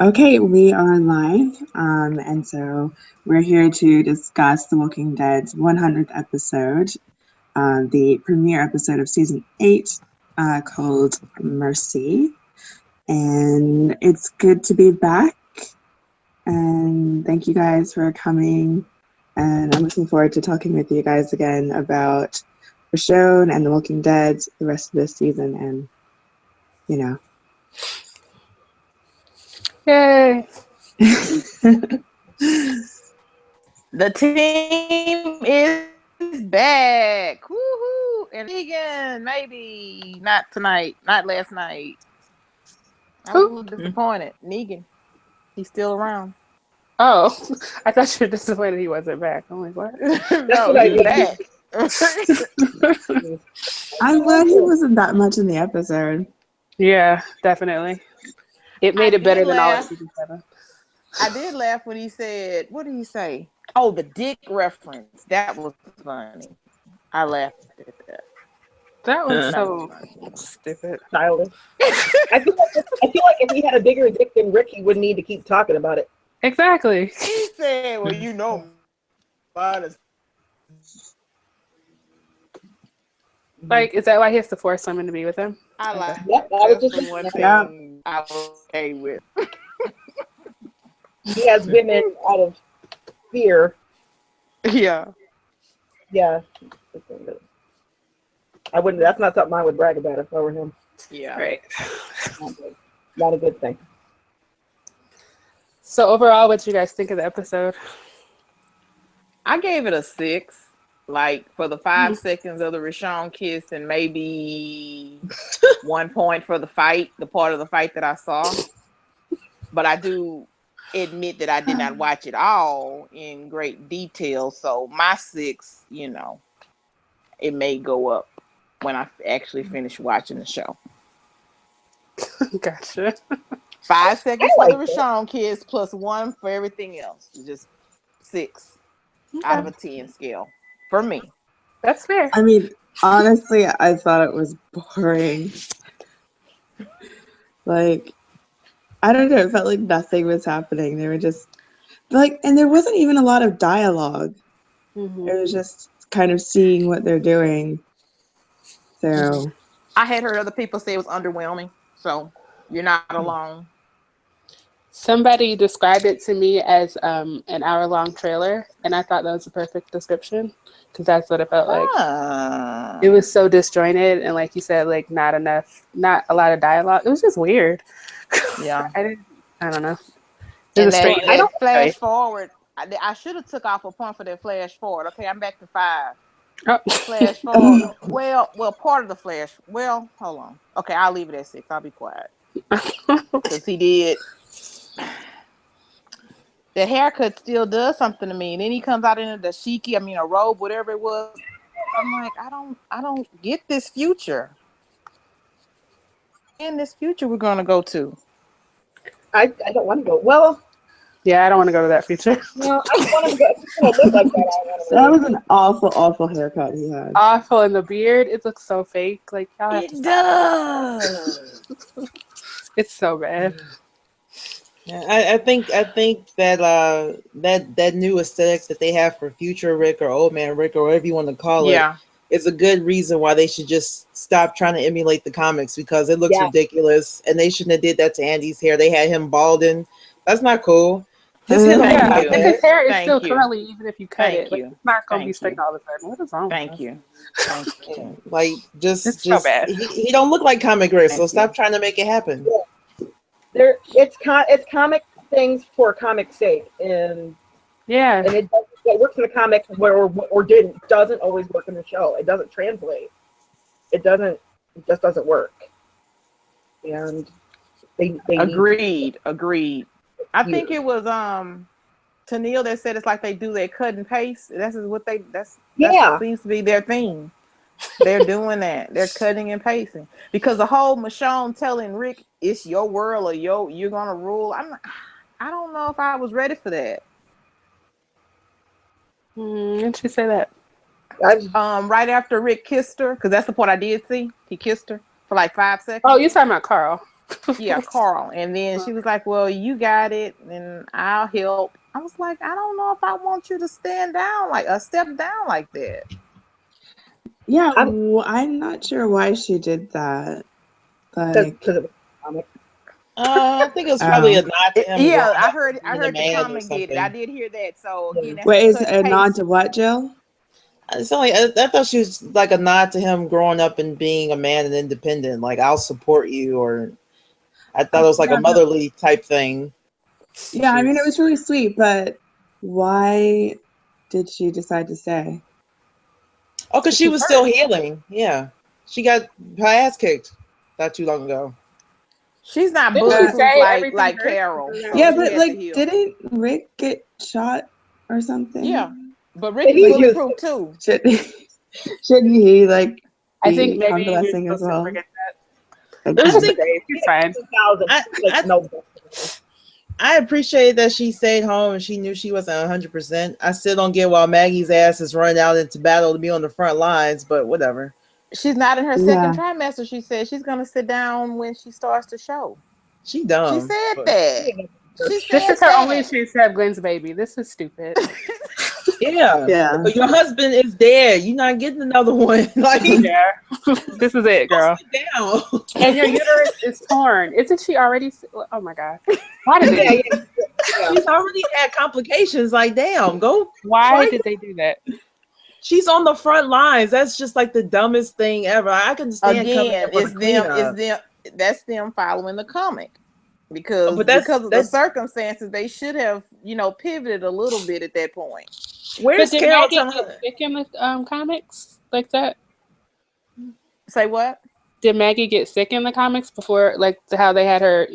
Okay, we are live, and so we're here to discuss The Walking Dead's 100th episode, the premiere episode of season 8, called Mercy. And it's good to be back, and thank you guys for coming. And I'm looking forward to talking with you guys again about Richonne and The Walking Dead the rest of this season, and Yay! The team is back. Woohoo! And Negan, maybe not tonight, not last night. I was a little disappointed. Negan, he's still around. Oh, I thought you were disappointed he wasn't back. I'm like, what? No, he's back. I'm glad he wasn't that much in the episode. Yeah, definitely. It made it better than all of season 7. I did laugh when he said, what did he say? Oh, the dick reference. That was funny. I laughed at that. That was so stupid. Childish. I feel like if he had a bigger dick than Rick, he wouldn't need to keep talking about it. Exactly. He said, well, you know, like, is that why he has to force someone to be with him? I like Yep, I was just the one thing I was okay with. He has women out of fear. Yeah. Yeah. I wouldn't. That's not something I would brag about if I were him. Yeah. Right. Not a good thing. So overall, what did you guys think of the episode? I gave it a 6. Like, for the 5 seconds of the Richonne kiss, and maybe 1 point for the fight, the part of the fight that I saw. But I do admit that I did not watch it all in great detail. So my 6, it may go up when I actually finish watching the show. Gotcha. 5 seconds for the Richonne kiss plus 1 for everything else. Just 6 out of a 10 scale. For me. That's fair. I mean, honestly, I thought it was boring. Like, I don't know, it felt like nothing was happening. They were just, like, and there wasn't even a lot of dialogue. Mm-hmm. It was just kind of seeing what they're doing. So. I had heard other people say it was underwhelming, so you're not alone. Somebody described it to me as an hour-long trailer, and I thought that was a perfect description. Because that's what it felt like. It was so disjointed, and like you said, like not a lot of dialogue. It was just weird. Yeah, I don't know. I don't flash forward. I should have took off a point for that flash forward. Okay, I'm back to 5. Oh. Flash forward. well, part of the flash. Well, hold on. Okay, I'll leave it at 6. I'll be quiet because he did. The haircut still does something to me. And then he comes out in a dashiki, a robe, whatever it was. I'm like, I don't get this future. In this future we're gonna go to. I don't want to go. Well, yeah, I don't want to go to that future. No, I don't want to go. Look like that. That was an awful haircut he had. Awful, and the beard, it looks so fake. Like y'all have it does. It's so bad. I think that that new aesthetic that they have for future Rick or old man Rick or whatever you want to call it is a good reason why they should just stop trying to emulate the comics, because it looks ridiculous, and they shouldn't have did that to Andy's hair. They had him balding. That's not cool. His his hair is still curly even if you cut it. Like, it's not gonna be straight all the time. What is wrong? Thank you. Like just so bad. He don't look like comic Rick, so stop trying to make it happen. Yeah. It's comic things for comic sake, and it works in the comics or doesn't always work in the show. It doesn't translate. It just doesn't work. And they agreed. I think it was Tennille that said it's like they do their cut and paste. That seems to be their theme. They're doing that. They're cutting and pasting. Because the whole Michonne telling Rick it's your world or you're gonna rule. I don't know if I was ready for that. Didn't she say that? Right after Rick kissed her, because that's the part I did see. He kissed her for like 5 seconds. Oh, you're talking about Carl. Yeah, Carl. And then she was like, well, you got it and I'll help. I was like, I don't know if I want you to stand down step down like that. Yeah, I'm not sure why she did that. Like, because it was comic. I think it was probably a nod to him. Yeah, I heard the comment did it. I did hear that. So again, wait, is it a nod to what, Jill? It's only, I thought she was like a nod to him growing up and being a man and independent. Like, I'll support you, or I thought it was like a motherly type thing. Yeah, I mean, it was really sweet, but why did she decide to stay? Oh, because she was still healing. Yeah, she got her ass kicked not too long ago. She's not bulletproof like Carol. So yeah, but like, didn't Rick get shot or something? Yeah, but Rick is bulletproof too. Shouldn't he like? I think maybe convalescing as well. I appreciate that she stayed home and she knew she wasn't 100%. I still don't get why Maggie's ass is running out into battle to be on the front lines, but whatever. She's not in her second trimester. She said she's going to sit down when she starts the show. She dumb. She said that. This is her only chance to have Gwen's baby. This is stupid. Yeah. But your husband is dead. You're not getting another one. Like, this is it, girl. Down. And your uterus is torn. Isn't she already? Oh my god. Why did they? She's already had complications. Like, damn, go. Why did they do that? She's on the front lines. That's just like the dumbest thing ever. I can stand. Again, it's them. That's them following the comic. Because of the circumstances, they should have, pivoted a little bit at that point. Where's Carol? Did Maggie get sick in the comics like that? Say what? Did Maggie get sick in the comics before, like how they had her,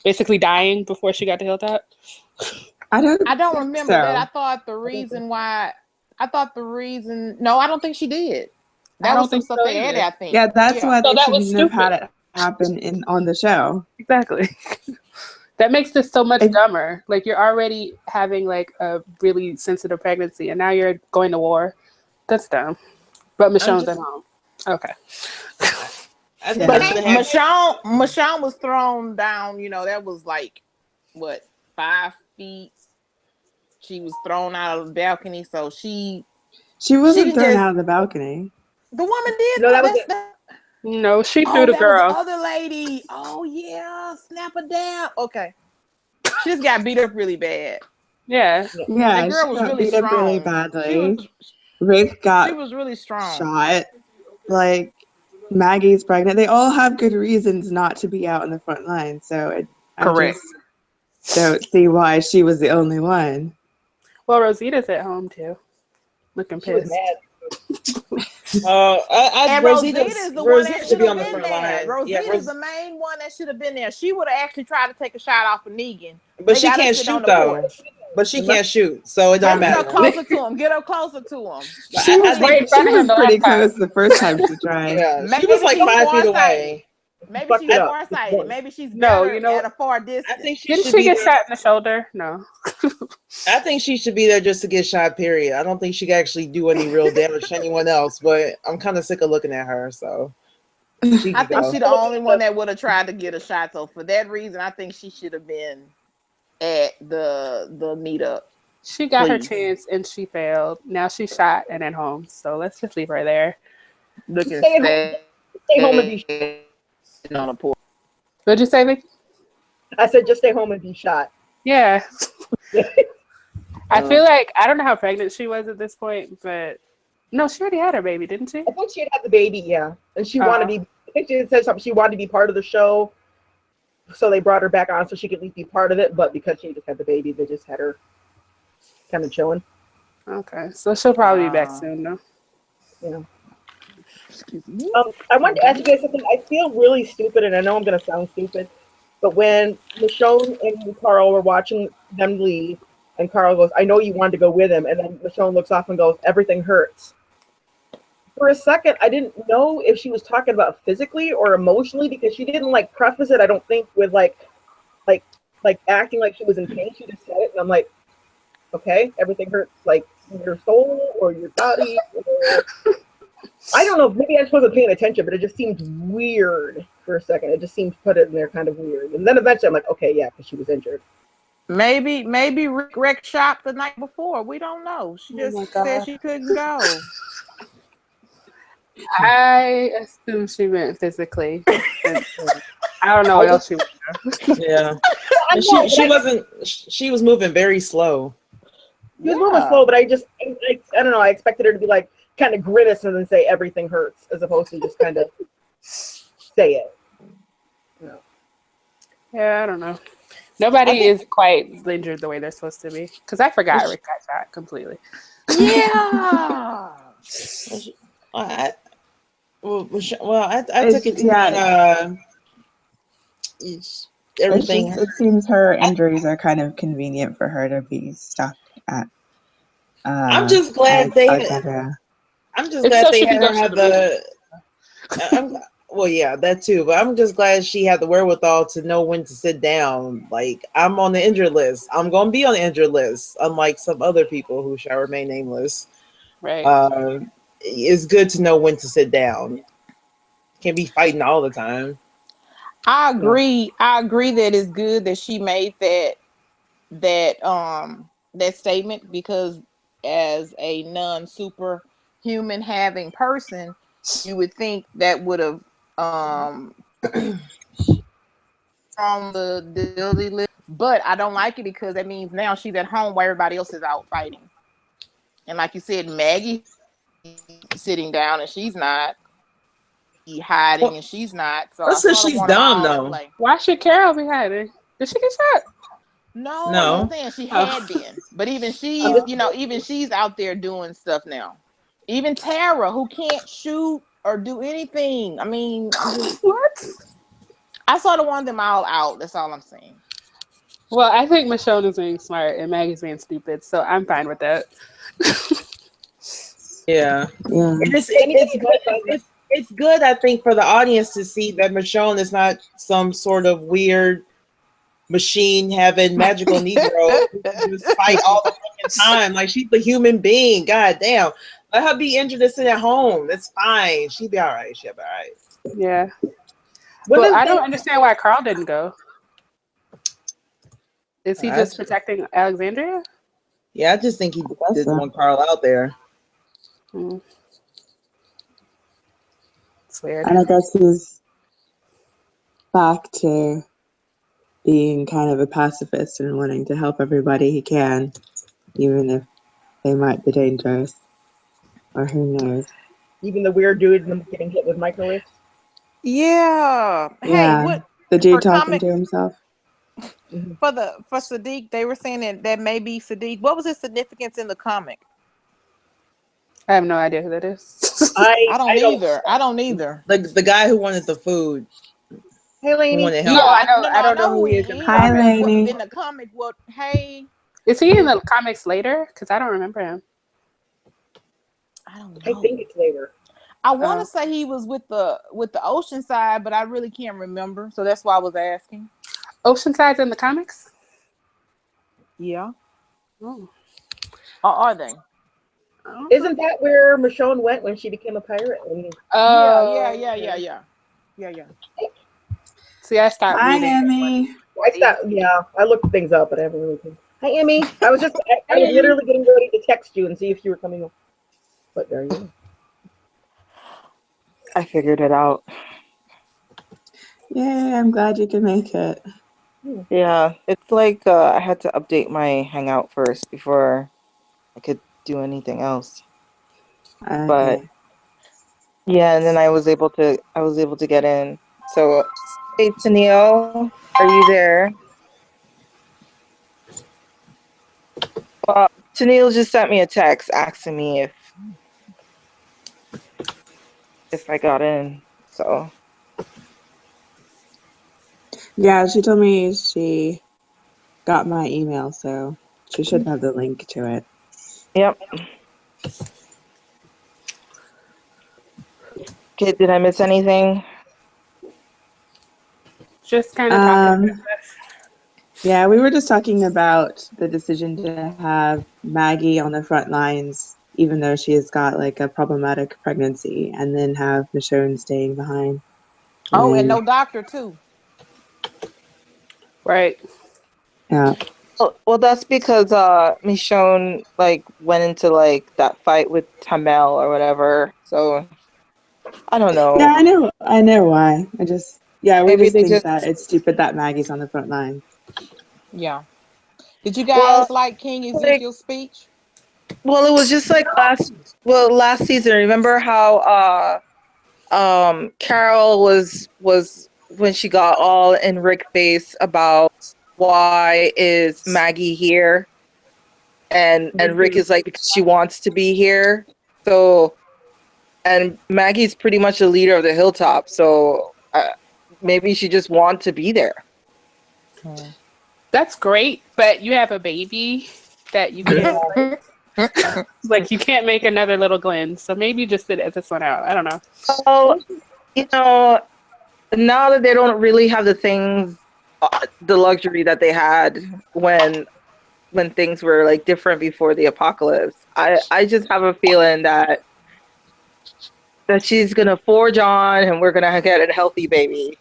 basically dying before she got to Hilltop? I don't remember that. I thought the reason. No, I don't think she did. That was some stuff they added, I think. Yeah, that's why they shouldn't have had it happen on the show. Exactly. That makes this so much dumber. Like, you're already having like a really sensitive pregnancy and now you're going to war. That's dumb. But Michonne's at home. Okay. But Michonne was thrown down, that was like what, 5 feet. She was thrown out of the balcony, so she wasn't thrown out of the balcony. The woman did. No, she threw the girl. Was the other lady. Oh yeah, snap her down. Okay, she just got beat up really bad. Yeah. That girl was really strong. Really badly. Rick got. She was really strong. Shot. Like, Maggie's pregnant. They all have good reasons not to be out in the front line. So correct. I just don't see why she was the only one. Well, Rosita's at home too, looking pissed. Rosita is the one that should have been there. Rosita's the main one that should have been there. She would have actually tried to take a shot off of Negan. But she can't shoot though. But she can't shoot, so it don't matter. Get her closer to him. Get her closer to him. She was pretty close the first time she tried. Yeah, she was like 5 feet away. Maybe she's farsighted. Maybe she's better at a far distance. I think didn't she get shot in the shoulder? No. I think she should be there just to get shot, period. I don't think she can actually do any real damage to anyone else, but I'm kind of sick of looking at her, so. I think she's the only one that would have tried to get a shot, so for that reason, I think she should have been at the meetup. She got her chance and she failed. Now she's shot and at home, so let's just leave her there. Looking sad. Stay home and be on a porch. What'd you say, Vicky? I said just stay home and be shot. Yeah. I feel like, I don't know how pregnant she was at this point, but no, she already had her baby, didn't she? I think she had the baby, yeah. And she wanted to be, I think she said something, she wanted to be part of the show. So they brought her back on so she could at least be part of it. But because she just had the baby, they just had her kind of chilling. Okay. So she'll probably be back soon, though. Yeah. I wanted to ask you guys something. I feel really stupid, and I know I'm going to sound stupid, but when Michonne and Carl were watching them leave, and Carl goes, I know you wanted to go with him, and then Michonne looks off and goes, everything hurts. For a second, I didn't know if she was talking about physically or emotionally, because she didn't like preface it, I don't think, with like acting like she was in pain. She just said it, and I'm like, okay, everything hurts, like your soul or your body, or I don't know, maybe I just wasn't paying attention, but it just seemed weird. for a second. It just seemed to put it in there kind of weird. And then eventually I'm like, okay, yeah, because she was injured. Maybe Rick wrecked shop the night before. We don't know. She just said she couldn't go. I assume she meant physically. I don't know what else she was. Yeah. She was moving very slow. She was moving slow, but I don't know. I expected her to be like kind of grimace and then say everything hurts, as opposed to just kind of say it. No. Yeah, I don't know. Nobody is quite injured the way they're supposed to be. Because I forgot Rick got shot completely. Yeah. I took it to everything. It seems her injuries are kind of convenient for her to be stuck at. I'm just glad they. Alexandria. I'm just glad they had her have the. Well, yeah, that too. But I'm just glad she had the wherewithal to know when to sit down. Like, I'm on the injured list. I'm going to be on the injured list, unlike some other people who shall remain nameless. Right. It's good to know when to sit down. Can't be fighting all the time. I agree. I agree that it's good that she made that statement, because as a non-superhuman having person, you would think that would have on the disability list, but I don't like it because that means now she's at home while everybody else is out fighting. And like you said, Maggie sitting down and she's not. She hiding and she's not. So I said she's dumb though. Why should Carol be hiding? Did she get shot? No. I'm saying she had been, but even she's out there doing stuff now. Even Tara, who can't shoot or do anything. I mean, what? I saw the one of them all out. That's all I'm saying. Well, I think Michonne is being smart and Maggie's being stupid, so I'm fine with that. Yeah. It's good, I think, for the audience to see that Michonne is not some sort of weird machine having magical Negro who can just fight all the fucking time. Like, she's a human being. God damn. Let her be injured and sit at home. That's fine. She'll be all right. She'll be all right. Yeah. Well, I don't understand why Carl didn't go. Is he just protecting Alexandria? Yeah, I just think he didn't want Carl out there. It's weird. And I guess he's back to being kind of a pacifist and wanting to help everybody he can, even if they might be dangerous. Or who knows? Even the weird dude getting hit with microwaves? Yeah. Yeah. Hey, what the dude talking to himself? For Sadiq, they were saying that maybe Sadiq. What was his significance in the comic? I have no idea who that is. I don't either. The guy who wanted the food. Hey, Lainey. I don't know who he is. Hi, Lainey. In the comic, hey. Is he in the comics later? Because I don't remember him. I don't know. I think it's later. I want to say he was with the Oceanside, but I really can't remember. So that's why I was asking. Oceanside's in the comics? Yeah. Oh. Or are they? Isn't that where Michonne went when she became a pirate? Yeah. See, I stopped reading. Hi, Emmy. I looked things up, but I haven't really been. Hi, Emmy. I was literally getting ready to text you and see if you were coming up. But there you go. I figured it out. Yay, I'm glad you can make it. Yeah, it's like I had to update my Hangout first before I could do anything else. Okay. But yeah, and then I was able to get in. So, hey Tennille, are you there? Well, Tennille just sent me a text asking me if I got in. So yeah, she told me she got my email, so she should have the link to it. Yep. Okay, did I miss anything? Just kind of talking. Yeah, we were just talking about the decision to have Maggie on the front lines, even though she has got like a problematic pregnancy, and then have Michonne staying behind. Oh, and no doctor too. Right. Yeah. Well, that's because Michonne like went into like that fight with Tamel or whatever. So I don't know. Yeah, I know why. We just Maybe think that it's stupid that Maggie's on the front line. Yeah. Did you guys like King Ezekiel's speech? Well, it was just like last season. Remember how Carol was when she got all in Rick's face about why is Maggie here, and Rick is like, because she wants to be here. So, and Maggie's pretty much the leader of the hilltop, so maybe she just wants to be there. That's great, but you have a baby that you can't like you can't make another little Glenn, so maybe just sit this one out. I don't know. So, you know, now that they don't really have the things, the luxury that they had when things were like different before the apocalypse, I just have a feeling that she's gonna forge on and we're gonna get a healthy baby.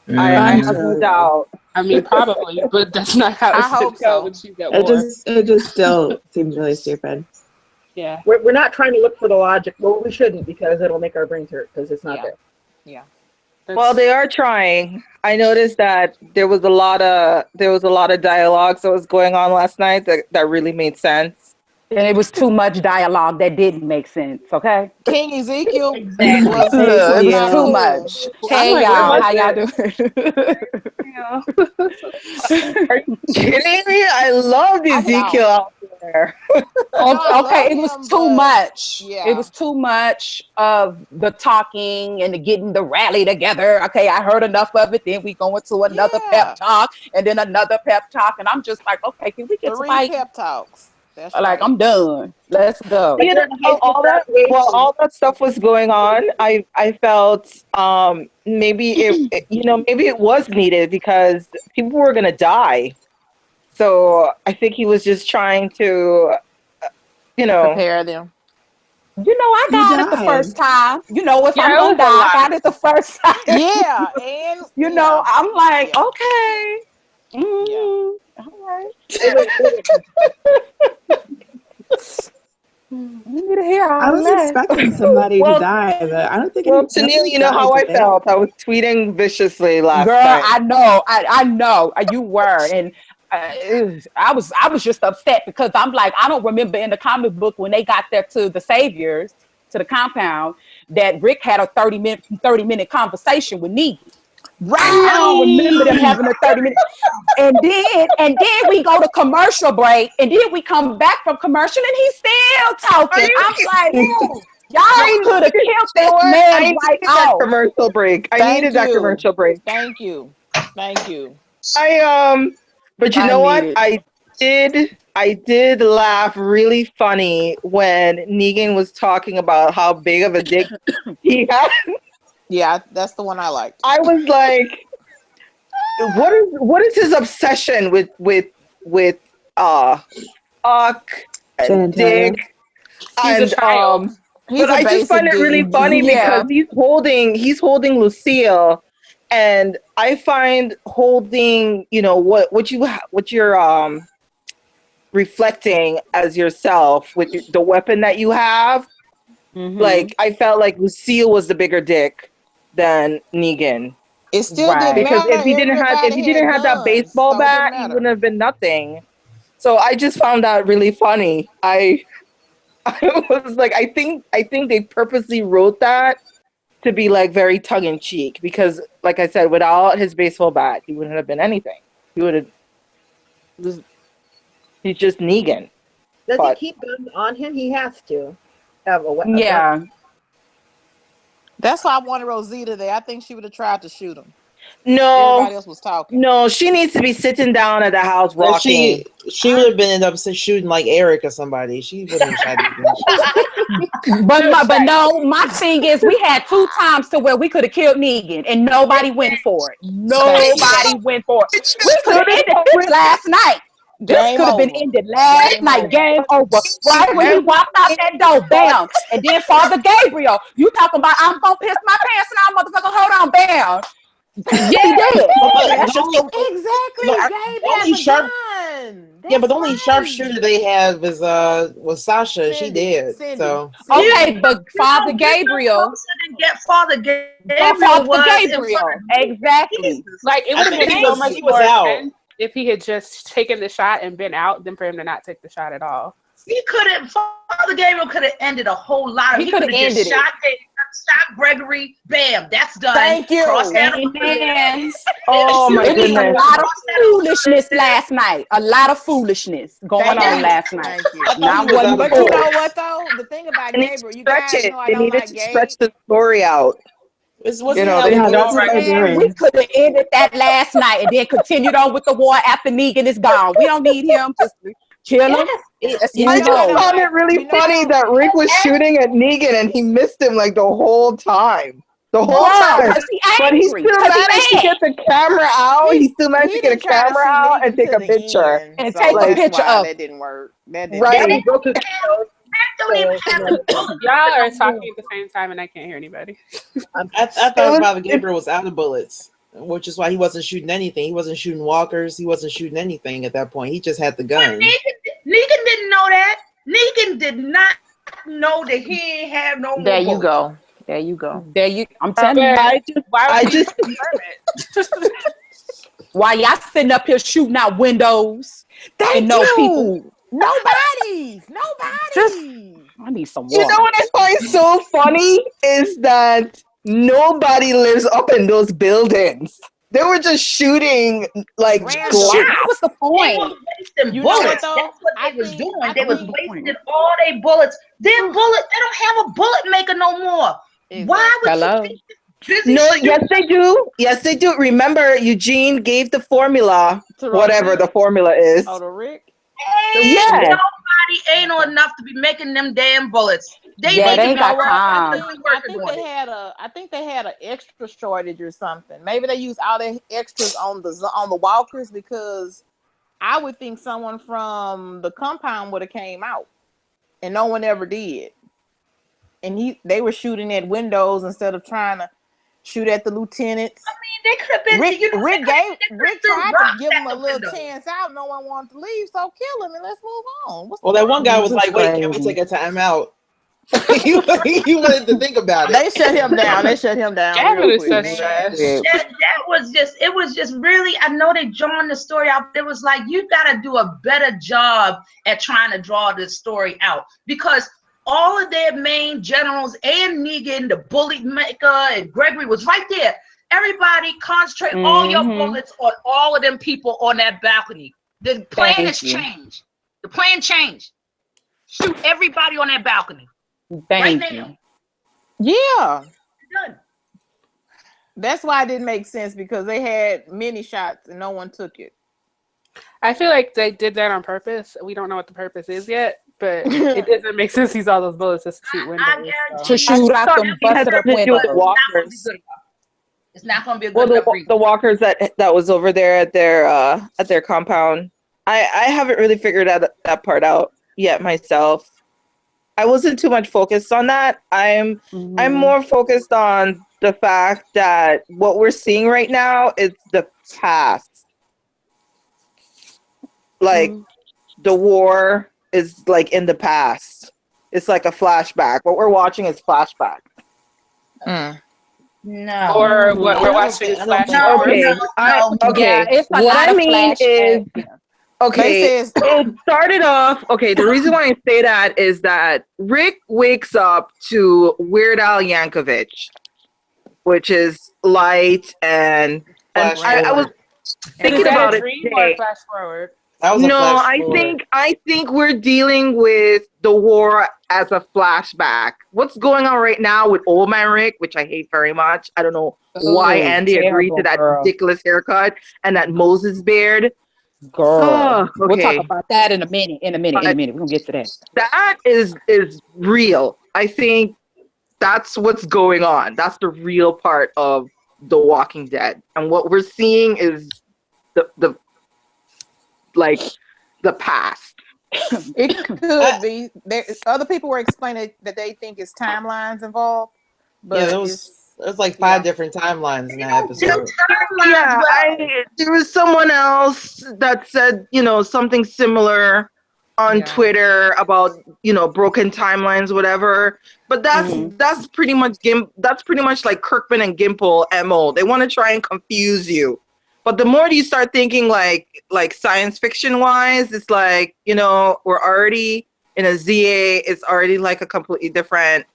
I have no doubt. I mean, probably, but that's not how I hope so. It just still seems really stupid. Yeah. We're not trying to look for the logic. Well, we shouldn't, because it'll make our brains hurt because it's not there. Yeah. Well, they are trying. I noticed that there was a lot of dialogue that was going on last night that really made sense. And it was too much dialogue that didn't make sense, okay? King Ezekiel was it was too much. Hey, y'all, how y'all doing? Are you kidding me? I love Ezekiel out there. Okay, it was too much. Yeah. It was too much of the talking and the getting the rally together. Okay, I heard enough of it. Then we go into another pep talk and then another pep talk. And I'm just like, okay, can we get 3 to pep talks? That's like, right. I'm done. Let's go. You know, all that stuff was going on. I felt maybe it was needed because people were gonna die. So I think he was just trying to, prepare them. I got it the first time. If I'm gonna die, I got it the first time. Yeah, and I'm like, okay. All right. I was expecting somebody to die, but I don't think. Well, Tennille, you know how I felt. I was tweeting viciously last Girl, night. I know you were, and I was just upset because I'm like, I don't remember in the comic book when they got there to the Saviors, to the compound, that Rick had a 30-minute conversation with Negan. Right. I don't remember them having a 30-minute. And then we go to commercial break, and then we come back from commercial, and he's still talking. I'm like, y'all could have killed this man right off. Commercial break. I needed that commercial break. Thank you. But you know what? I did laugh really funny when Negan was talking about how big of a dick he had. Yeah, that's the one I liked. I was like, what is his obsession with fuck and dick? And but I just find it really funny because he's holding Lucille, and I find holding, what you're reflecting as yourself with the weapon that you have. Mm-hmm. Like, I felt like Lucille was the bigger dick than Negan. It still didn't because matter. if he didn't have that baseball bat, he wouldn't have been nothing. So I just found that really funny. I was like, I think they purposely wrote that to be like very tongue in cheek, because like I said, without his baseball bat, he wouldn't have been anything. He's just Negan. Does he keep guns on him? He has to have a weapon. Yeah. That's why I wanted Rosita there. I think she would have tried to shoot him. No. Everybody else was talking. No, she needs to be sitting down at the house rocking. She would have been ended up shooting like Eric or somebody. She wouldn't have tried to But no, my thing is we had 2 times to where we could have killed Negan and nobody went for it. Nobody went for it. We could have ended this last night. This could have been ended last night. Game over. Right when he walked out that door, bam. And then Father Gabriel, you talking about I'm gonna piss my pants now, motherfucker. Hold on, bam. Yeah, he did. Exactly. But the only sharpshooter they have is was Sasha. She did. So okay, but Father Gabriel didn't get Father Gabriel. Exactly. Like it would have been so much more intense if he had just taken the shot and been out than for him to not take the shot at all. He couldn't. Father Gabriel could have ended a whole lot of. He could have just shot Gregory. Bam, that's done. Thank you. Oh my goodness! A lot of foolishness last night. A lot of foolishness going on last night. But you know what though? The thing about Gabriel, you guys know I don't like Gabe. Stretch the story out. We could have ended that last night and then continued on with the war after Negan is gone. We don't need him. Just kill him. I just found it really funny that Rick was shooting at Negan and he missed him like the whole time. But he still managed to get the camera out. He still managed to get a camera out and take a picture. And take a picture of that didn't work. Right. Y'all are talking at the same time and I can't hear anybody. I thought Father Gabriel was out of bullets, which is why he wasn't shooting anything. He wasn't shooting walkers. He wasn't shooting anything at that point. He just had the gun. Negan didn't know that. Negan did not know that he ain't have no. There you go. I'm telling you. Why y'all sitting up here shooting out windows? Thank no you. People. Nobody. I need some water. You know what I find so funny is that nobody lives up in those buildings. They were just shooting like glass. What's the point? They were wasting bullets. That's what they was doing. They was wasting all their bullets. They don't have a bullet maker no more. Exactly. Why would you busy? No, yes they do. Yes they do. Remember, Eugene gave the formula, whatever the formula is. Oh, to Rick? Nobody ain't enough to be making them damn bullets. They ain't got time. I think they had an extra shortage or something. Maybe they used all their extras on the walkers because I would think someone from the compound would have came out, and no one ever did. And they were shooting at windows instead of trying to shoot at the lieutenants. I mean, they could have been. Rick tried to give him a little chance out. No one wanted to leave, so kill him and let's move on. That one guy was like, "Wait, can we take a time out?" he wanted to think about it. They shut him down. Gavin is such trash. That was just. It was just really. I know they drawn the story out. It was like you got to do a better job at trying to draw this story out because all of their main generals and Negan, the bullet maker, and Gregory was right there. Everybody concentrate all your bullets on all of them people on that balcony. The plan has changed. The plan changed. Shoot everybody on that balcony. Thank you. Yeah. Done. That's why it didn't make sense because they had many shots and no one took it. I feel like they did that on purpose. We don't know what the purpose is yet, but it doesn't make sense to use all those bullets just to shoot windows. To shoot out them busted up windows. It's not going to be a good enough reason. The walkers that was over there at their compound. I haven't really figured that part out yet myself. I wasn't too much focused on that. I'm more focused on the fact that what we're seeing right now is the past. Like the war is like in the past. It's like a flashback. What we're watching is flashback. No. Or what we're watching is flashback. Okay. What I mean is it started off. Okay, the reason why I say that is that Rick wakes up to Weird Al Yankovic, which is light and I was thinking about it today. Flash forward. I think we're dealing with the war as a flashback. What's going on right now with Old Man Rick, which I hate very much. I don't know why Andy agreed to that ridiculous haircut and that Moses beard. Girl, we'll talk about that in a minute. We're gonna get to that. That is real. I think that's what's going on. That's the real part of The Walking Dead, and what we're seeing is the like the past. It could be. Other people were explaining that they think it's timelines involved. But there's like 5 different timelines in that episode. Yeah, there was someone else that said, something similar on Twitter about, broken timelines, whatever. But that's pretty much like Kirkman and Gimple MO. They want to try and confuse you. But the more you start thinking like science fiction wise, it's like, we're already in a ZA, it's already like a completely different,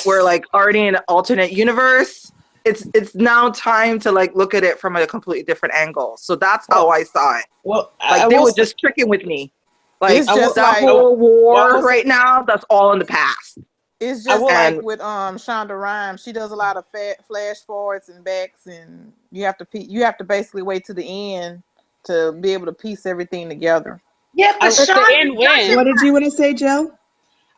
we're like already in an alternate universe. It's now time to like look at it from a completely different angle. So that's how I saw it. Well, they were just tricking with me. Like that whole war right now, that's all in the past. It's just like with Shonda Rhimes. She does a lot of flash forwards and backs, and you have to basically wait to the end to be able to piece everything together. Yeah, but the end wins. What did you want to say, Joe?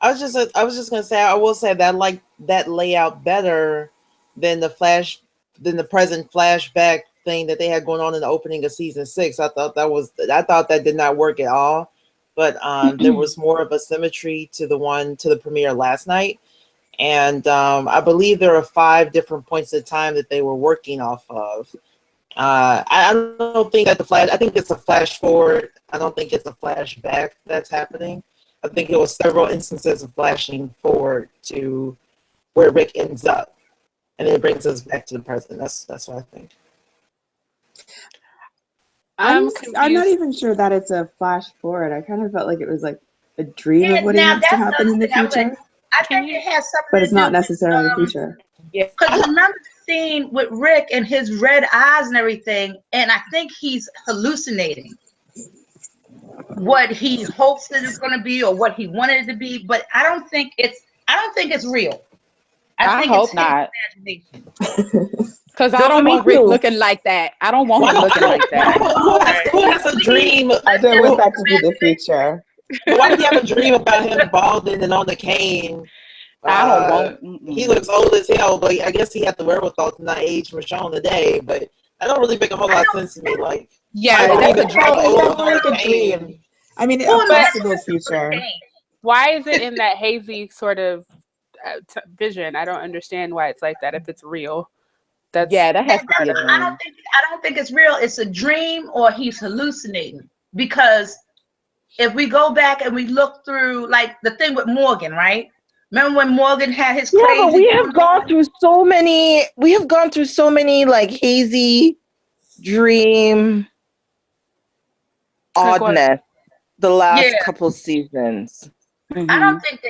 I was just gonna say I will say that I like that layout better than the present flashback thing that they had going on in the opening of season 6. I thought that did not work at all. But there was more of a symmetry to the premiere last night. And I believe there are 5 different points of time that they were working off of. I don't think that I think it's a flash forward. I don't think it's a flashback that's happening. I think it was several instances of flashing forward to where Rick ends up. And it brings us back to the present. That's what I think. I'm not even sure that it's a flash forward. I kind of felt like it was like a dream of what needs to happen in the future. I think it has something but it's not necessarily the future. Yeah, because remember the scene with Rick and his red eyes and everything, and I think he's hallucinating what he hopes that it's going to be or what he wanted it to be. But I don't think it's real. I think hope it's not. Imagination. Because I don't want Rick looking like that. I don't want him looking like that. Who has a dream? I don't want that to be the future. Why do you have a dream about him balding and on the cane? I don't want. He looks old as hell, but I guess he had the wherewithal to not age Michonne today. But that don't really make a whole lot of sense to me. Like, that's a dream. I mean, a possible future. Why is it in that hazy sort of vision? I don't understand why it's like that if it's real. That has to be a dream. I don't think it's real. It's a dream or he's hallucinating. Because if we go back and we look through, like the thing with Morgan, right? Remember when Morgan had his crazy? Yeah, but we have gone through so many like hazy dream oddness the last couple seasons. Mm-hmm. I don't think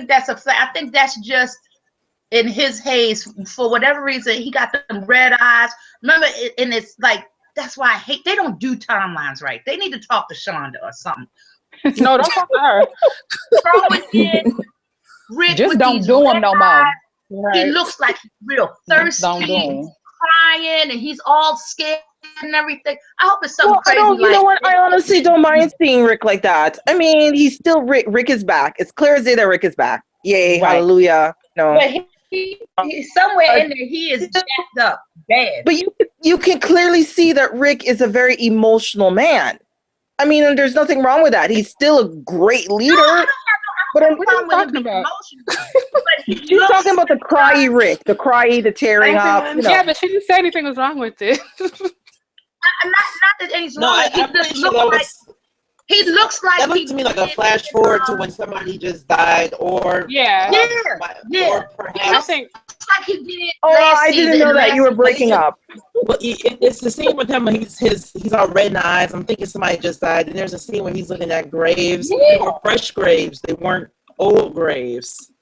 that's I think that's just in his haze. For whatever reason, he got them red eyes. Remember, and it's like, that's why I hate, they don't do timelines right. They need to talk to Shonda or something. No, don't talk to her. Rick just don't do him no more. Right. He looks like he's real thirsty, he's crying, and he's all scared and everything. I hope it's something crazy. You know what? I honestly don't mind seeing Rick like that. I mean, he's still Rick. Rick is back. It's clear as day that Rick is back. Yay, right. Hallelujah. No. But he's somewhere in there, he is jacked up bad. But you can clearly see that Rick is a very emotional man. I mean, and there's nothing wrong with that. He's still a great leader. No, but I'm talking about. She's talking about the cryy Rick, the tearing up. You know. Yeah, but she didn't say anything was wrong with it. Not that anything's wrong. He looks like that looked to me like a flash forward to when somebody just died, or or I think like he did. Oh, I didn't know that you were breaking up. Well, it's the scene with him when he's all red in the eyes. I'm thinking somebody just died, and there's a scene where he's looking at graves. Yeah. They were fresh graves. They weren't old graves.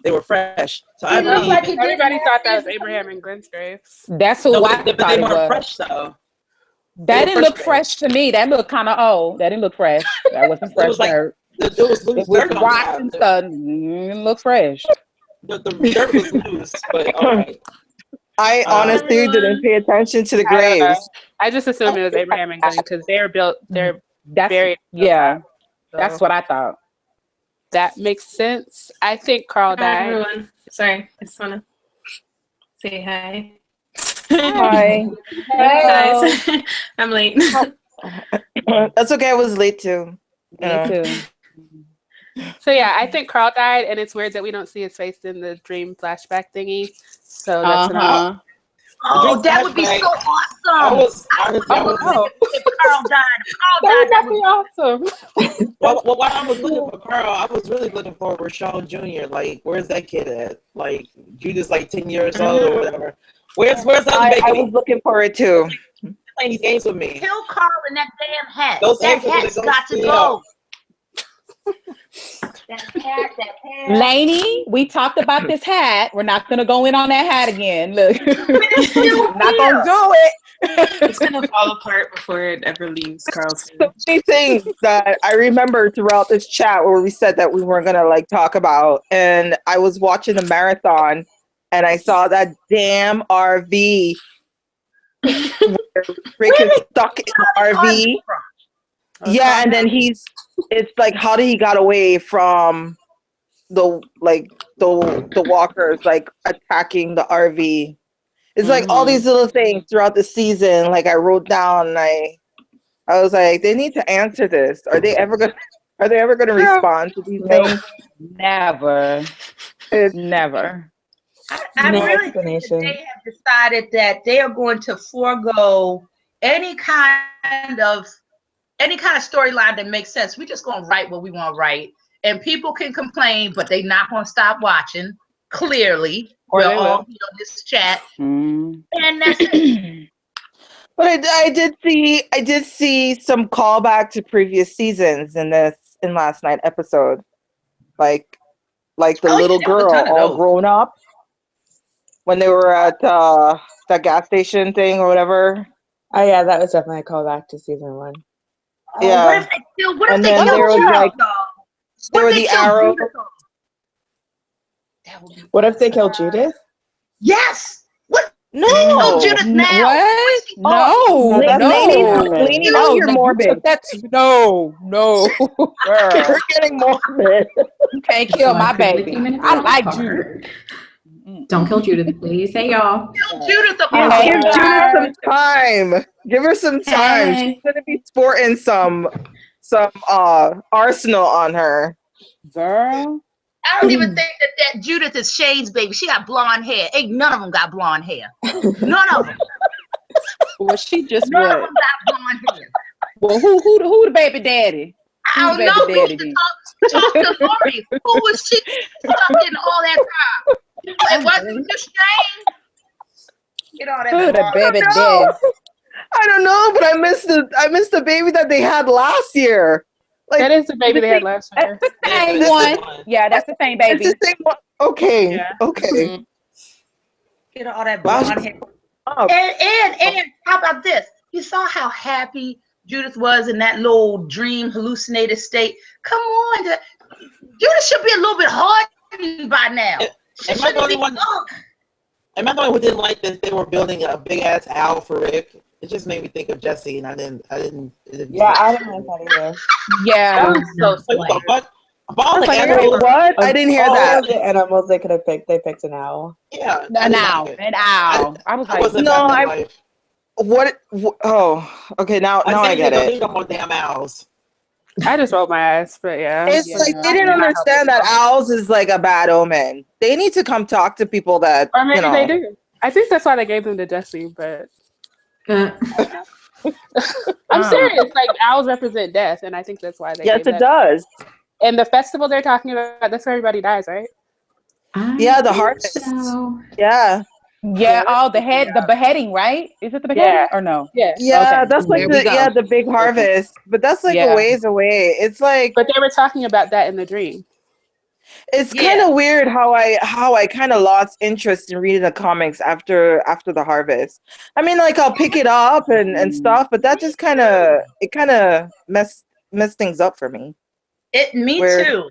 They were fresh. So I believe like everybody thought that was Abraham and Gwen's graves. That's who I but they weren't fresh though. That didn't look fresh to me. That looked kind of old. That didn't look fresh. That wasn't fresh dirt. It was loose dirt on rocks and stuff. It looked fresh. The dirt was loose, but all right. I honestly didn't pay attention to the graves. I just assumed it was Abraham and Gwen because they're buried. Yeah, that's what I thought. That makes sense. I think Carl died. Hi, everyone. Sorry, I just want to say hi. Hi. Guys. I'm late. That's okay. I was late too. Me too. So yeah, I think Carl died, and it's weird that we don't see his face in the dream flashback thingy. So that's Oh, that would be so awesome! I would if Carl died. That would be awesome. Well, while I was looking for Carl, I was really looking for Richonne Jr. Like, where's that kid at? Like, Judith's like 10 years old or whatever. Where's that baby? I was looking for it too. Playing these games with me. Kill Carl in that damn hat. Those that hat's got to go. That hat. Lainey, we talked about this hat. We're not gonna go in on that hat again. Look, not gonna do it. It's gonna fall apart before it ever leaves Carl's. So many things that I remember throughout this chat where we said that we weren't gonna like talk about, and I was watching the marathon, and I saw that damn RV. Where Rick is stuck in the RV. Yeah, and then it's like, how did he got away from the walkers like attacking the RV? It's like all these little things throughout the season. Like I wrote down, and I was like, they need to answer this. Are they ever gonna respond to these things? Never. Never. I really think that they have decided that they are going to forego any kind of storyline that makes sense. We're just going to write what we want to write, and people can complain, but they're not going to stop watching. Clearly, we're all on this chat, and that's it. But I did see some callback to previous seasons in last night's episode, like the little girl all grown up when they were at that gas station thing or whatever. Oh yeah, that was definitely a callback to season 1. Yeah. What if they killed Judith? There were the arrows. What if they killed Judith? Yes. What? No. Judith now. What? No. Lainey, you're morbid. No. You're getting morbid. You can't kill my baby. I like Judith. Don't kill Judith, please. Hey, y'all. Kill Judith. Give Judith some time. Give her some time. She's gonna be sporting some arsenal on her. Girl. I don't even think that Judith is Shane's baby. She got blonde hair. Ain't none of them got blonde hair. None of them. Well, she just none of them got blonde hair. Well, who the baby daddy? I don't know. Talk to Lori. Who was she fucking all that time? It wasn't just Shane. Get all that. Who the baby daddy? I don't know, but I missed the baby that they had last year. Like, that is the baby they had last year. That's the same one. Yeah, that's the same baby. It's the same one. Okay. Yeah. Okay. Mm-hmm. Get all that blonde hair. And how about this? You saw how happy Judith was in that little dream hallucinated state. Come on. Judith should be a little bit hardened by now. Am I the only one who didn't like that they were building a big ass owl for Rick? It just made me think of Jesse, and I didn't. Yeah, I didn't like that either. Yeah, so what? What? I didn't hear that. The animals they could have picked. They picked an owl. Yeah, an owl. I was like, What? Oh, okay. Now I get it. More damn owls. I just rolled my eyes, but yeah. It's like they didn't understand that owls is like a bad omen. They need to come talk to people that. Or maybe they do. I think that's why they gave them to Jesse, but. I'm serious. Like owls represent death, and I think that's why they. Yes, it does. And the festival they're talking about, that's where everybody dies, right? Yeah, the harvest. So. Yeah. Yeah. Oh, the beheading, right? Is it the beheading or no? Yeah. Yeah, okay. That's like the big harvest, but that's like a ways away. It's like. But they were talking about that in the dream. It's kind of weird how I kind of lost interest in reading the comics after the harvest. I mean, like I'll pick it up and stuff, but that just kind of messed things up for me. Me too.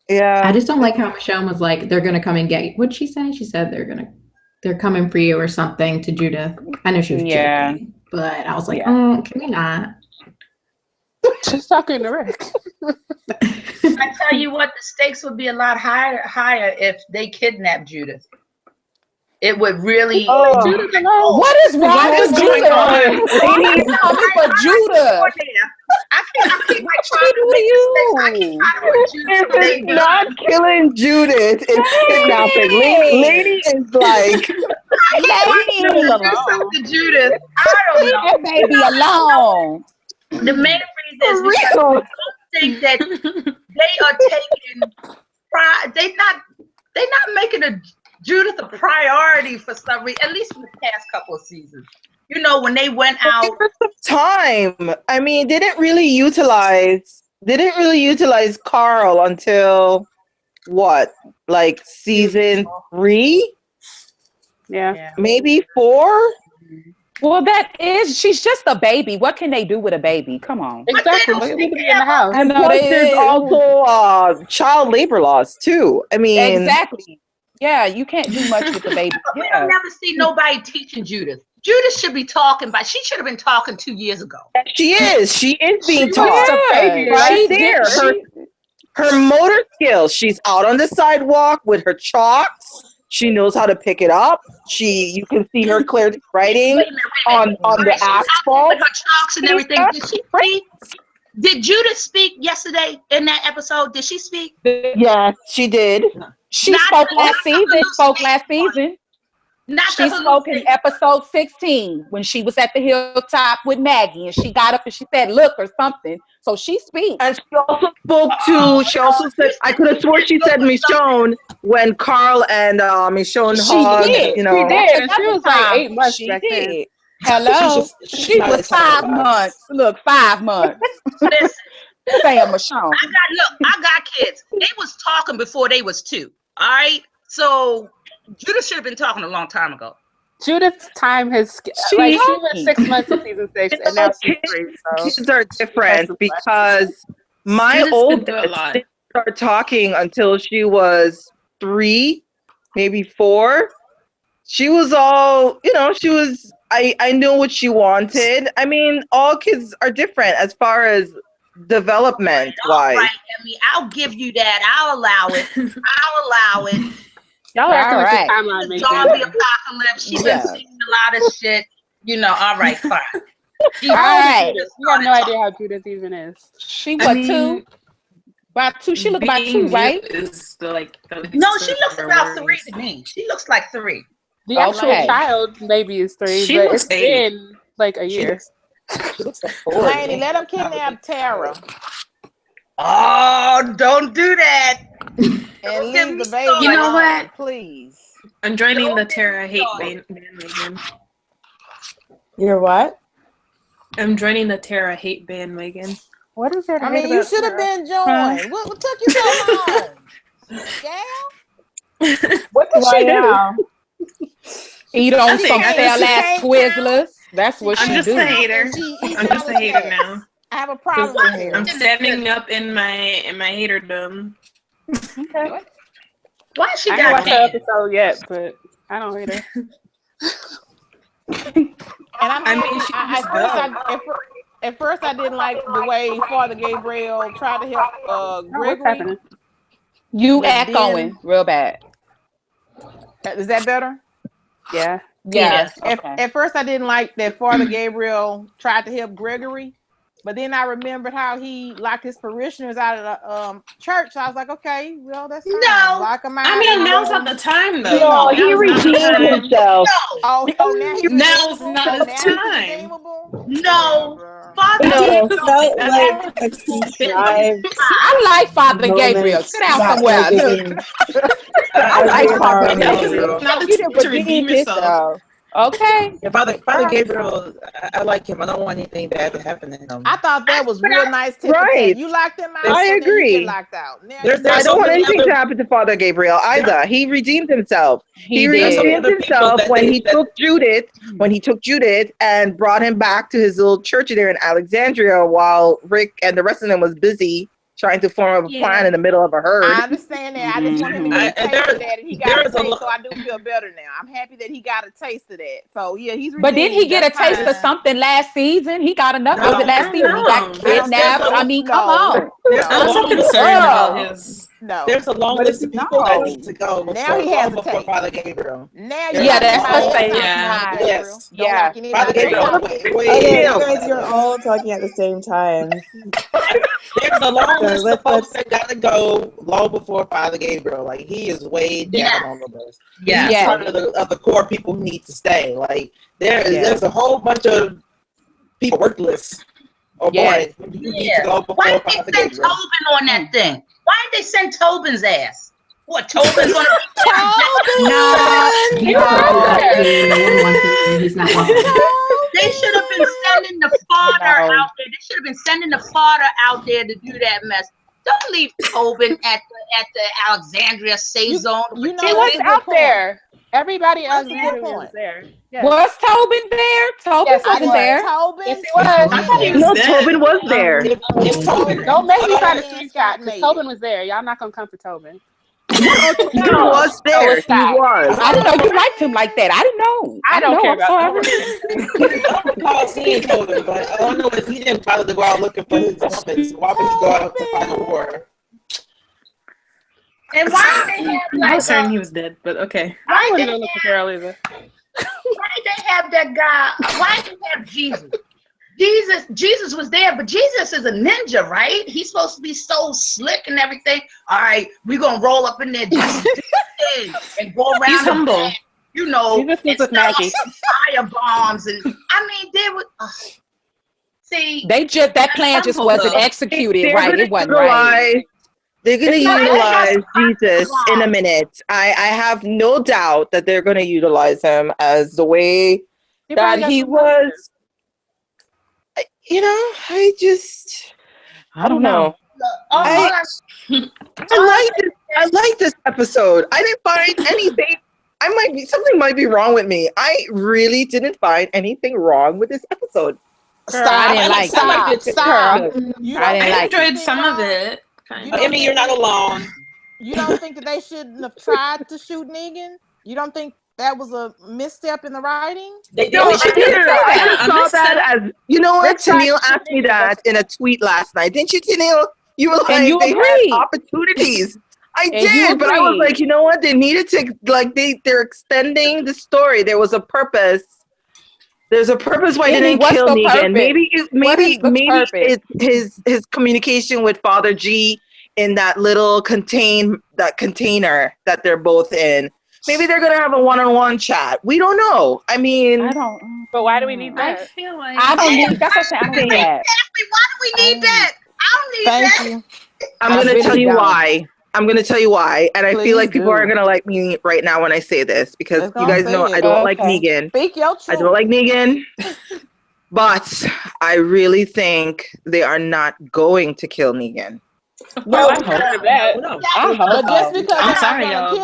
Yeah. I just don't like how Michonne was like, they're gonna come and get you. What'd she say? She said they're coming for you or something to Judith. I know she was joking, but I was like, can we not? Just talking to Rick. I tell you what, the stakes would be a lot higher if they kidnapped Judith. it would really. What is wrong with Judith? Lainey is coming for Judith. I keep like trying to make mistakes. I keep trying to put Judith. It's not killing Judith. It's kidnapping. Lainey is like. Lainey, do something to Judith. I don't know. Leave that baby alone. The main reason is because I don't think that they are taking pride. They're not making Judith a priority for some reason, at least for the past couple of seasons. You know, when they went out. Time. I mean, they didn't really utilize Carl until what? Like season 3? Yeah. Maybe 4? Well, she's just a baby. What can they do with a baby? Come on. Exactly. She needs to be in the house. And plus, there's also child labor laws too. I mean, exactly. Yeah, you can't do much with the baby. We don't never see nobody teaching Judith. Judith should be talking, but she should have been talking 2 years ago. She is being taught. Right there. Her motor skills. She's out on the sidewalk with her chalks. She knows how to pick it up. You can see her clearly writing on the asphalt. With her chalks and everything. Did she speak? Did Judith speak yesterday in that episode? Did she speak? Yes, she did. She spoke last season. She spoke in episode 16 when she was at the hilltop with Maggie, and she got up and she said, "Look," or something. So she speaks. And she also spoke to. She also said, "I could have sworn she said Michonne when Carl and Michonne hugged." You know, she did. She was like 8 months back then. Hello, she was 5 months. Look, 5 months. Listen, Sam Michonne. I got kids. They was talking before they was 2. All right, so Judith should have been talking a long time ago. Judith's time has she was 6 months in season 6, and now she's 3. So kids are different because my oldest didn't start talking until she was 3, maybe 4. She was all, she was. I knew what she wanted. I mean, all kids are different as far as development wise. Right, Emmy, I'll give you that. I'll allow it. Y'all are right. Zombie apocalypse. She's been seeing a lot of shit. All right, fine. All right. We have no idea how Judith even is. She was 2. About 2. She looked about 2, right? No, she looks about 3 to me. She looks like 3. The actual child maybe is 3, but it's been like a year. She looks like 4. Lainey, let them kidnap Tara. Oh, don't do that. And leave the baby. You know what? Please. I'm joining the Tara hate bandwagon. You're what? I'm joining the Tara hate bandwagon. What is that? I mean, you should have been joined. What took you so long? Yeah. What did she do? Eat on some stale ass Twizzlers. That's what I'm she just do. a hater. I'm just a hater now. I have a problem with her. I'm standing up in my haterdom. Okay. Why she I got haven't watched the episode yet, but I don't hate her. At first I didn't like the way Father Gabriel tried to help Gregory. You echoing real bad. Is that better? Yeah. Yes. At first I didn't like that Father Gabriel tried to help Gregory, but then I remembered how he locked his parishioners out of the church. So I was like, okay, well, that's fine. No. Lock them out. I mean, now's not the time, though. No, he redeemed himself. Oh, now's not the time. No. Father Gabriel felt like a contrived. I like Father Gabriel. Sit down somewhere. I like Father Gabriel. Not to redeem yourself. Okay. Yeah, Father Gabriel, I like him. I don't want anything bad to happen to him. I thought that was real nice. Right. You locked him out. I agree. Locked out. I don't want anything to happen to Father Gabriel either. He redeemed himself. He redeemed himself when he took Judith. When he took Judith and brought him back to his little church there in Alexandria, while Rick and the rest of them was busy trying to form a plan in the middle of a herd. I understand that. I just want him to get a taste of that, and he got a taste, so I do feel better now. I'm happy that he got a taste of that. So yeah, he's. But didn't he get a taste of something last season? He got enough of it last season. He got kidnapped. I mean, come on. I'm so concerned about his No. There's a long list of people that need to go Now he has before Father Gabriel. Now that's the thing. Yes. Yeah. Father Gabriel. Okay, you guys, you're all talking at the same time. There's a long list of folks that gotta go long before Father Gabriel. Like, he is way down on the list. He's part of the core people who need to stay. Like, there's a whole bunch of people worthless. Or boy, you need to go before Why did Father they send Gabriel. Tobin on that thing? Why did they send Tobin's ass? What, Tobin's gonna be He's not welcome. They should have been sending the fodder out there. They should have been sending the fodder out there to do that mess. Don't leave Tobin at the Alexandria safe zone. He was out there. Everybody else was there. Yes. Was Tobin there? Tobin wasn't there. Yes, he was. No, Tobin was there. Don't make me try to screenshot because Tobin was there. Y'all not gonna come for Tobin. He was there. He was. I didn't know you liked him like that. I didn't know. I don't care about I don't recall seeing Tobin, but I don't know if he didn't bother to go out looking for his woman. So why would he go out to find a war? And why did they have I was certain he was dead, but okay. I wouldn't go look for Carol either. Why did they have that guy? Why did they have Jesus? Jesus was there, but Jesus is a ninja, right? He's supposed to be so slick and everything. All right, we're gonna roll up in there and go around. He's humble. You know, Jesus was with Maggie. Fire bombs and I mean they would see that plan just wasn't executed right. It wasn't right. They're going to utilize Jesus in a minute. I have no doubt that they're going to utilize him as the way that he was. You know, I don't know. I like this episode. I didn't find anything. Something might be wrong with me. I really didn't find anything wrong with this episode. I didn't like it. I enjoyed some of it. I mean, you're not alone. You don't think that they shouldn't have tried to shoot Negan? You don't think that was a misstep in the writing? I saw that as, you know what? Tennille asked me that in a tweet last night. Didn't you, Tennille? You were like, they had opportunities. I did, but I was like, you know what? They needed to, like, they're extending the story. There was a purpose. There's a purpose why he didn't kill Negan. Maybe it's his communication with Father G in that little container that they're both in. Maybe they're gonna have a one-on-one chat. We don't know. I mean, I don't. But why do we need that? I feel like I don't need. That's what I'm saying. Exactly. Why do we need that? I don't need that. I'm gonna tell you why. I'm going to tell you why, and I feel like people are going to like me right now when I say this, because you guys know I don't like Negan. Speak your truth. I don't like Negan, but I really think they are not going to kill Negan. No, I hope that. But just because I'm sorry, y'all.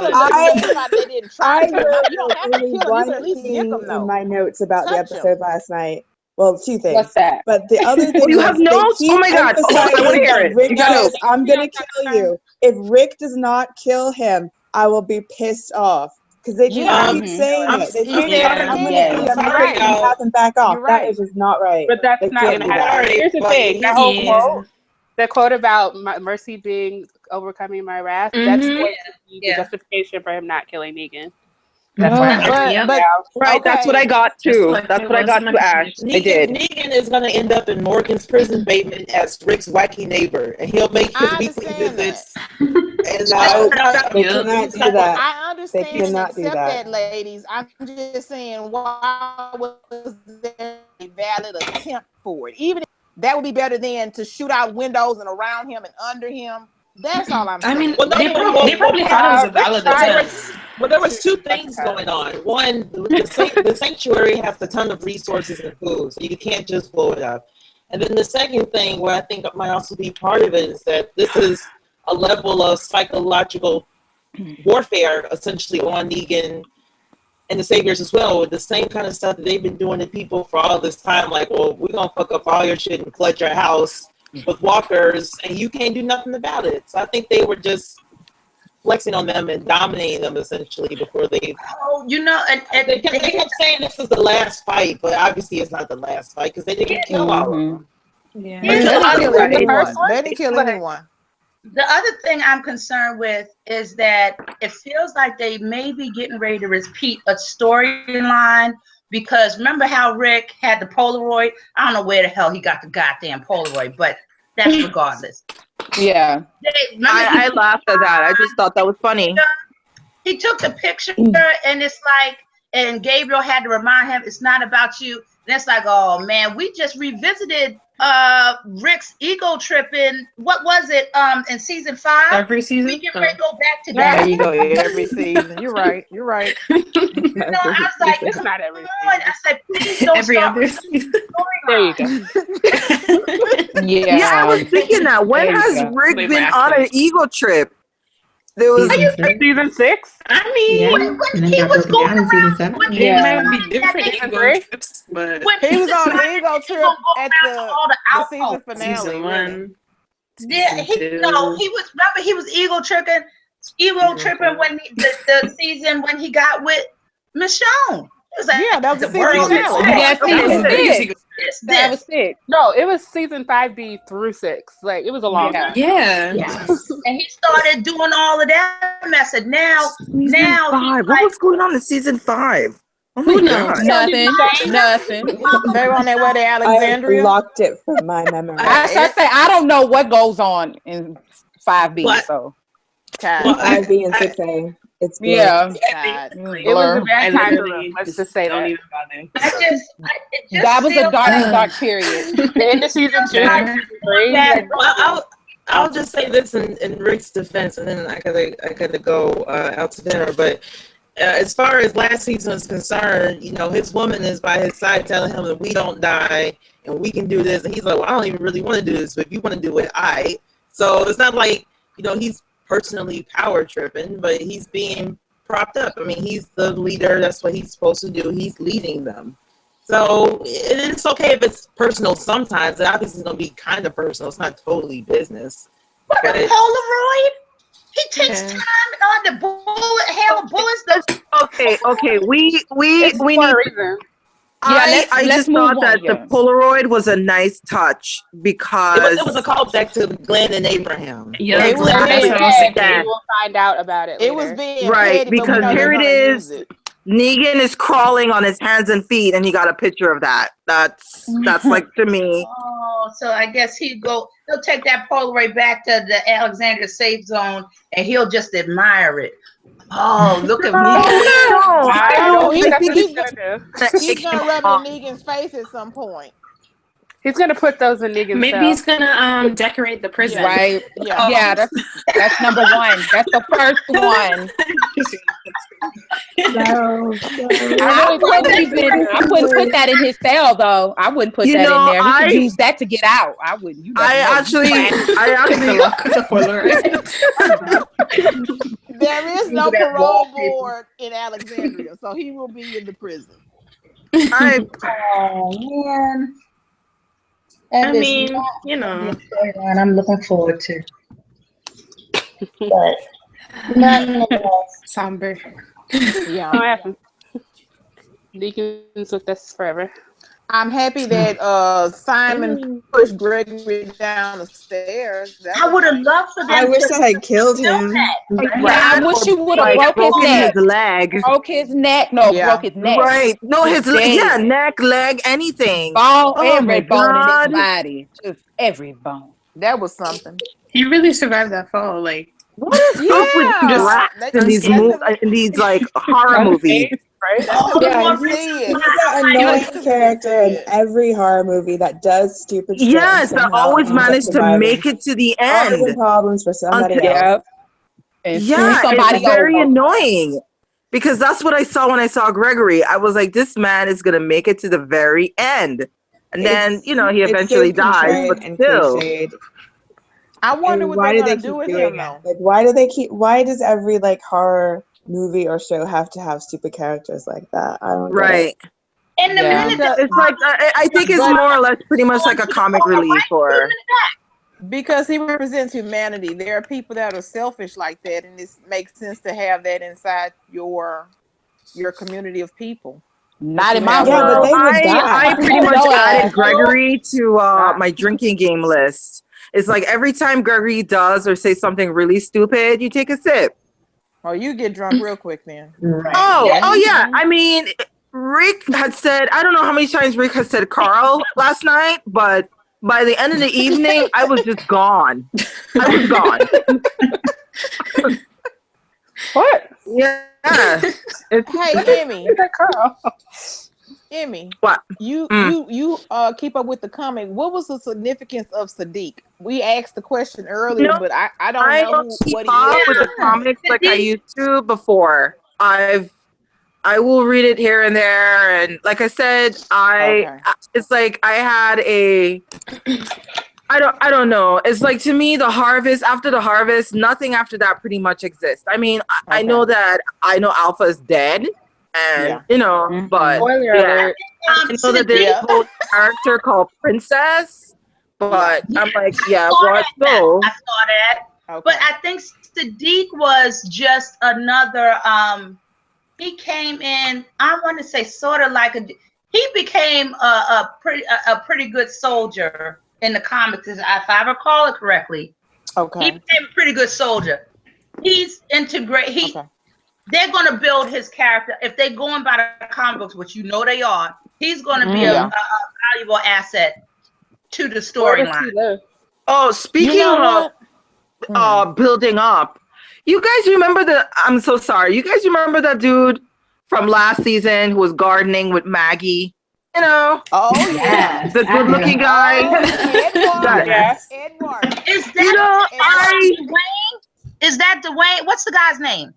They didn't try. You don't have to kill him. You can at least thing them, in my notes about the episode last night. Well, two things. What's that? But the other thing you have notes? Oh my god! I want to hear it. Rick goes, I'm gonna kill you. If Rick does not kill him, I will be pissed off. Because they just keep saying it. They keep have him back off. That is just not right. But that's not going to happen. Here's the thing. That whole quote, the quote about Mercy being overcoming my wrath, that's the justification for him not killing Negan. That's right. That's what I got too. That's what I got to Ash. I did. Negan is going to end up in Morgan's prison basement as Rick's wacky neighbor, and he'll make his weekly visits. And they cannot do that. I understand. They cannot do that, ladies. I'm just saying, why was there a valid attempt for it? Even if that would be better than to shoot out windows and around him and under him. That's all I'm saying. I mean, they probably thought it was a valid attempt. Well, there was two things going on. One, the sanctuary has a ton of resources and food, so you can't just blow it up. And then the second thing, where I think might also be part of it, is that this is a level of psychological warfare, essentially, on Negan and the Saviors as well, with the same kind of stuff that they've been doing to people for all this time. Like, well, we're going to fuck up all your shit and flood your house with walkers, and you can't do nothing about it. So I think they were just flexing on them and dominating them essentially before they. Oh, you know, and they kept saying this is the last fight, but obviously it's not the last fight because they didn't kill all of them. Yeah, they didn't kill anyone. The other thing I'm concerned with is that it feels like they may be getting ready to repeat a storyline, because remember how Rick had the Polaroid? I don't know where the hell he got the goddamn Polaroid, but that's regardless. Yeah. I laughed at that. I just thought that was funny. He took the picture and it's like, and Gabriel had to remind him it's not about you. And it's like, oh man, we just revisited Rick's ego tripping. What was it? In season 5? Every season. We get ready to go back to that. There you go. Every season. You're right. You're right. I was like, it's not every season. I said, please don't every stop. other season. There you go. Yeah, I was thinking that. When has Rick been on an ego trip? There was season 6. I mean, when he was going in season 7. Yeah, it might be different ego trips, but he was on an ego trip at the season finale. Season 1. Yeah, he was. Remember, he was ego tripping when the season when he got with Michonne. It was like, yeah, that was the season finale. Yeah, that was 6. No, it was season 5B through 6. Like it was a long time. Yeah. And he started doing all of that mess. And now, what was going on in season 5? Oh my God. Nothing. They were on their way to Alexandria. I locked it from my memory. I don't know what goes on in 5B. What? So 5B and 6A. It's good. yeah. It was a bad time for them. Let's just say don't that. even bother. That was a dark period. The end of season 2, season 3. I'll just say this in Rick's defense, and then I gotta go out to dinner. But as far as last season is concerned, his woman is by his side telling him that we don't die and we can do this, and he's like, well, I don't even really want to do this, but if you want to do it, So it's not like he's personally power tripping, but he's being propped up. I mean, he's the leader. That's what he's supposed to do. He's leading them. So it's okay if it's personal sometimes. It obviously is going to be kind of personal. It's not totally business. But the Polaroid? He takes time on the hail of bullets. Okay. We need. I just thought that the Polaroid was a nice touch because it was a callback to Glenn and Abraham. Yeah, we will find out about it later. It was being right because here it is. Negan is crawling on his hands and feet, and he got a picture of that. That's like to me. Oh, so I guess he'll take that Polaroid back to the Alexandria safe zone, and he'll just admire it. Oh, look at me! He's gonna rub it in Negan's face at some point. He's gonna put those in Negan's Maybe he's gonna decorate the prison. Right. Yeah, that's number 1. That's the first one. I wouldn't put that in his cell though. I wouldn't put that in there. He could use that to get out. I wouldn't. I actually there is no parole board in Alexandria, so he will be in the prison. Oh man. I mean, I'm looking forward to. But nonetheless, somber. Yeah. What happened? Deacons with us forever. I'm happy that Simon pushed Gregory down the stairs. I would have loved for them. I wish I had killed him. I wish you would have broken his leg. Broke his neck. No, broke his neck. Right. No, his neck, leg, anything. Every bone in his body. Just every bone. That was something. He really survived that fall. Like, what is up with rats in these like horror movies? Right? He's that annoying character in every horror movie that does stupid stuff. Yes, that always managed to make it to the end. Causing problems for somebody else. It's very annoying. Because that's what I saw when I saw Gregory. I was like, this man is gonna make it to the very end. And then, he eventually dies, but still. I wonder what they're gonna do with him though. Like, why does every like horror movie or show have to have stupid characters like that? I don't right. And the minute it's like I think it's more or less pretty much like a comic relief or because he represents humanity. There are people that are selfish like that, and it makes sense to have that inside your community of people. Not in my Yeah, but world. they would die. I pretty much No added ass. Gregory to my drinking game list. It's like every time Gregory does or say something really stupid, you take a sip. Oh, you get drunk real quick then. Right. Oh yeah. I mean, Rick had said, I don't know how many times Rick has said Carl last night, but by the end of the evening, I was just gone. I was gone. What? Yeah. Hey, Emmy. Emmy. What? You keep up with the comic. What was the significance of Sadiq? We asked the question earlier, but I don't know what he is. With the comics like I used to before. I will read it here and there, and like I said, it's like I had I don't know. It's like, to me, after the harvest, nothing after that pretty much exists. I mean, I know that Alpha is dead, and but Spoiler alert. I know that there's a whole character called Princess, but I'm like, yeah, what? So I saw that, but I think Sadiq was just another. He came in. I want to say sort of like he became a pretty good soldier in the comics, if I recall it correctly. Okay. He became a pretty good soldier. He's integrate. They're going to build his character. If they're going by the comic books, which they are, he's going to be a valuable asset to the storyline. Oh, speaking of building up, you guys remember I'm so sorry. You guys remember that dude from last season who was gardening with Maggie? Oh yeah, the good-looking guy. Edward. Is that Dwayne? Is that Dwayne? What's the guy's name?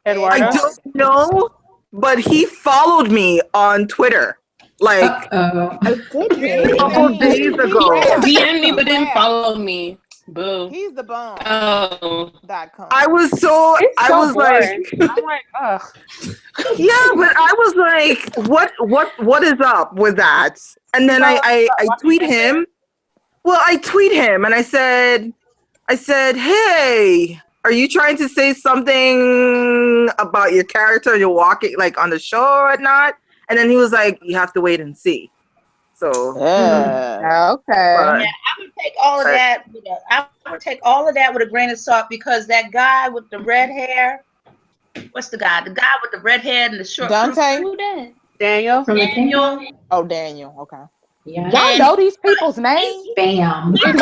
Edward. I don't know, but he followed me on Twitter like a couple days ago. DM me but didn't follow me. Boo. He's the bomb. I was like, I'm like, ugh. yeah, but I was like, what is up with that? And then I tweet him. Well, I tweet him and I said, hey, are you trying to say something about your character you're walking like on the show or not? And then he was like, you have to wait and see. So okay. Yeah, I would take all of that. I would take all of that with a grain of salt, because that guy with the red hair. What's the guy? The guy with the red hair and the short. Dante. Who that? Daniel. Daniel. Oh, Daniel. Okay. Yeah. Y'all know these people's names? Bam. That's the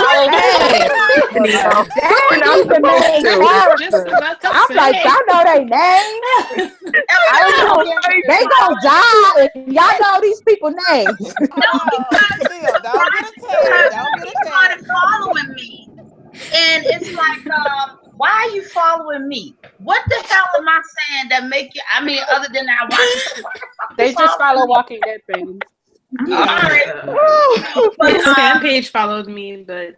main character. I'm like, y'all know their names. They gonna die if y'all know these people's names. Don't started following me, and it's like, why are you following me? What the hell am I saying that make you? I mean, other than I watch, they just follow Walking Dead things. His fan page followed me, but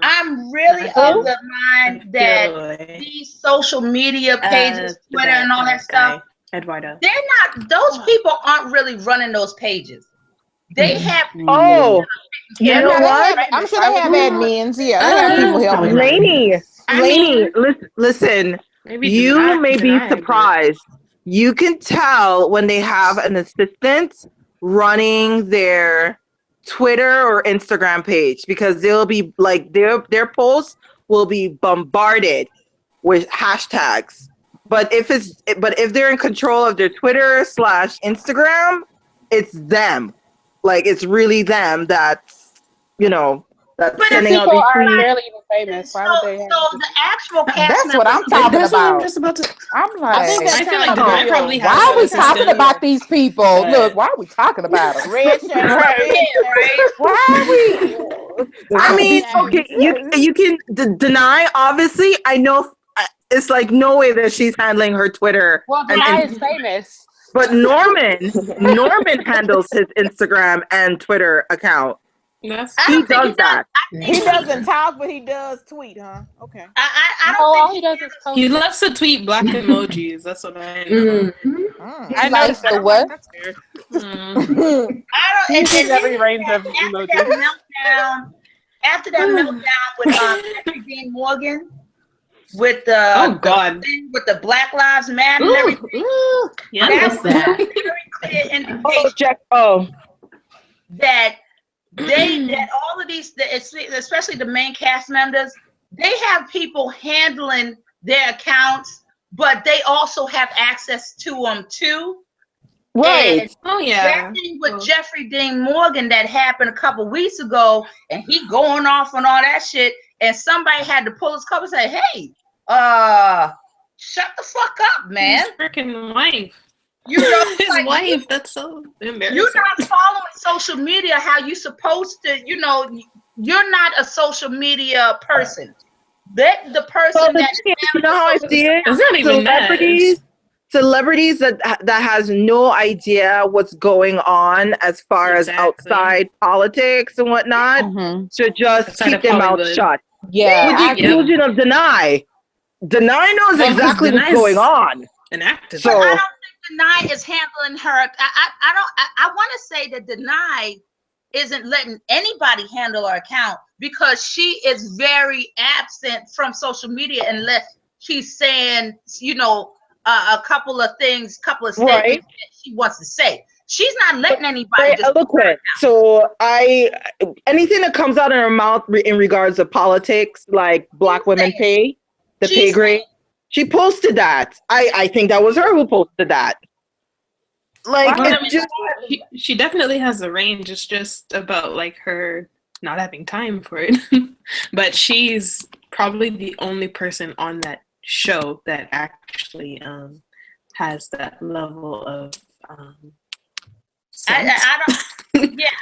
I'm really of the mind that these social media pages, Twitter and all that stuff, Eduardo, they're not. Those people aren't really running those pages. They have. You know what? I'm sure they have admins. Yeah, they have people helping. Lainey, listen. You may be surprised. You can tell when they have an assistant running their Twitter or Instagram page, because they'll be like their posts will be bombarded with hashtags. But if they're in control of their Twitter / Instagram, it's them. Like, it's really them that's that's sending out these tweets. Barely even famous. Why would they have the actual cast That's what I'm talking about. I'm like, I feel like Divine probably has. why are we talking about these people? Right. Look, why are we talking about them? Red shirt, right? Why are we? I mean, okay, you can deny. Obviously, I know it's like no way that she's handling her Twitter. Well, Deny is famous. But Norman handles his Instagram and Twitter account. Yes. He does that. He doesn't talk, but he does tweet, huh? Okay. I don't think he does is post. He loves to tweet black emojis. That's what I know. I noticed the what? That's weird. I don't. He's every range of emojis. After that meltdown with Dean Morgan, with the with the Black Lives Matter and everything. Yeah, that's very clear indication that all of these, especially the main cast members, they have people handling their accounts, but they also have access to them too. Right. And that thing with Jeffrey Dean Morgan that happened a couple weeks ago, and he going off on all that shit, and somebody had to pull his cover and say, "Hey, shut the fuck up, man." His freaking wife. You know, his wife. That's so embarrassing. You're not following social media how you supposed to. You know, you're not a social media person. That the person you know how I see it. It's not even celebrities that has no idea what's going on as far as outside politics and whatnot should just keep their mouth shut. Yeah, with the exclusion of Deny. Deny knows exactly what's going on. An activist. So I don't think Deny is handling her. I want to say that Deny isn't letting anybody handle her account because she is very absent from social media unless she's saying, you know, a couple of things, couple of statements that she wants to say. She's not letting anybody just eloquent. So anything that comes out of her mouth in regards to politics, like Black women pay, the pay grade, she posted that. I think that was her who posted that. Like, she definitely has a range. It's just about like her not having time for it. But she's probably the only person on that show that actually has that level of I don't think that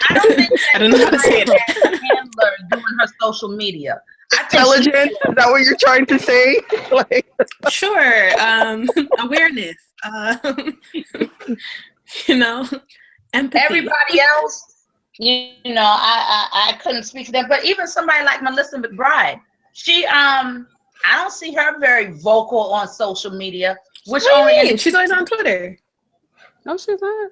I don't know how to say it. handler doing her social media. Intelligent? Is that what you're trying to say? Like, sure. Awareness. You know, empathy. Everybody else, you know, I couldn't speak to them. But even somebody like Melissa McBride, she I don't see her very vocal on social media. Which she's always on Twitter. No, she's not.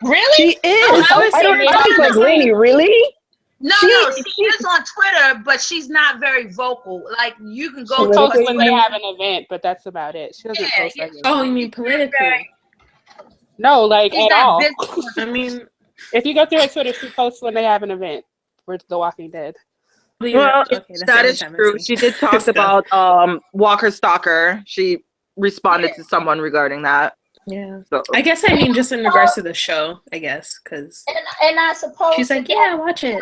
Really? She is. I was like, Lainey, really? No, she is on Twitter, but she's not very vocal. Like, you can go to post when they have an event, but that's about it. She doesn't post regularly. Oh, you mean politically? No, like at all. I mean, if you go through her Twitter, she posts when they have an event for The Walking Dead. Well, that is true. She did talk about Walker Stalker. She responded to someone regarding that. Yeah. So I guess I mean just in regards to the show, I guess, because and I suppose she's like, yeah, watch it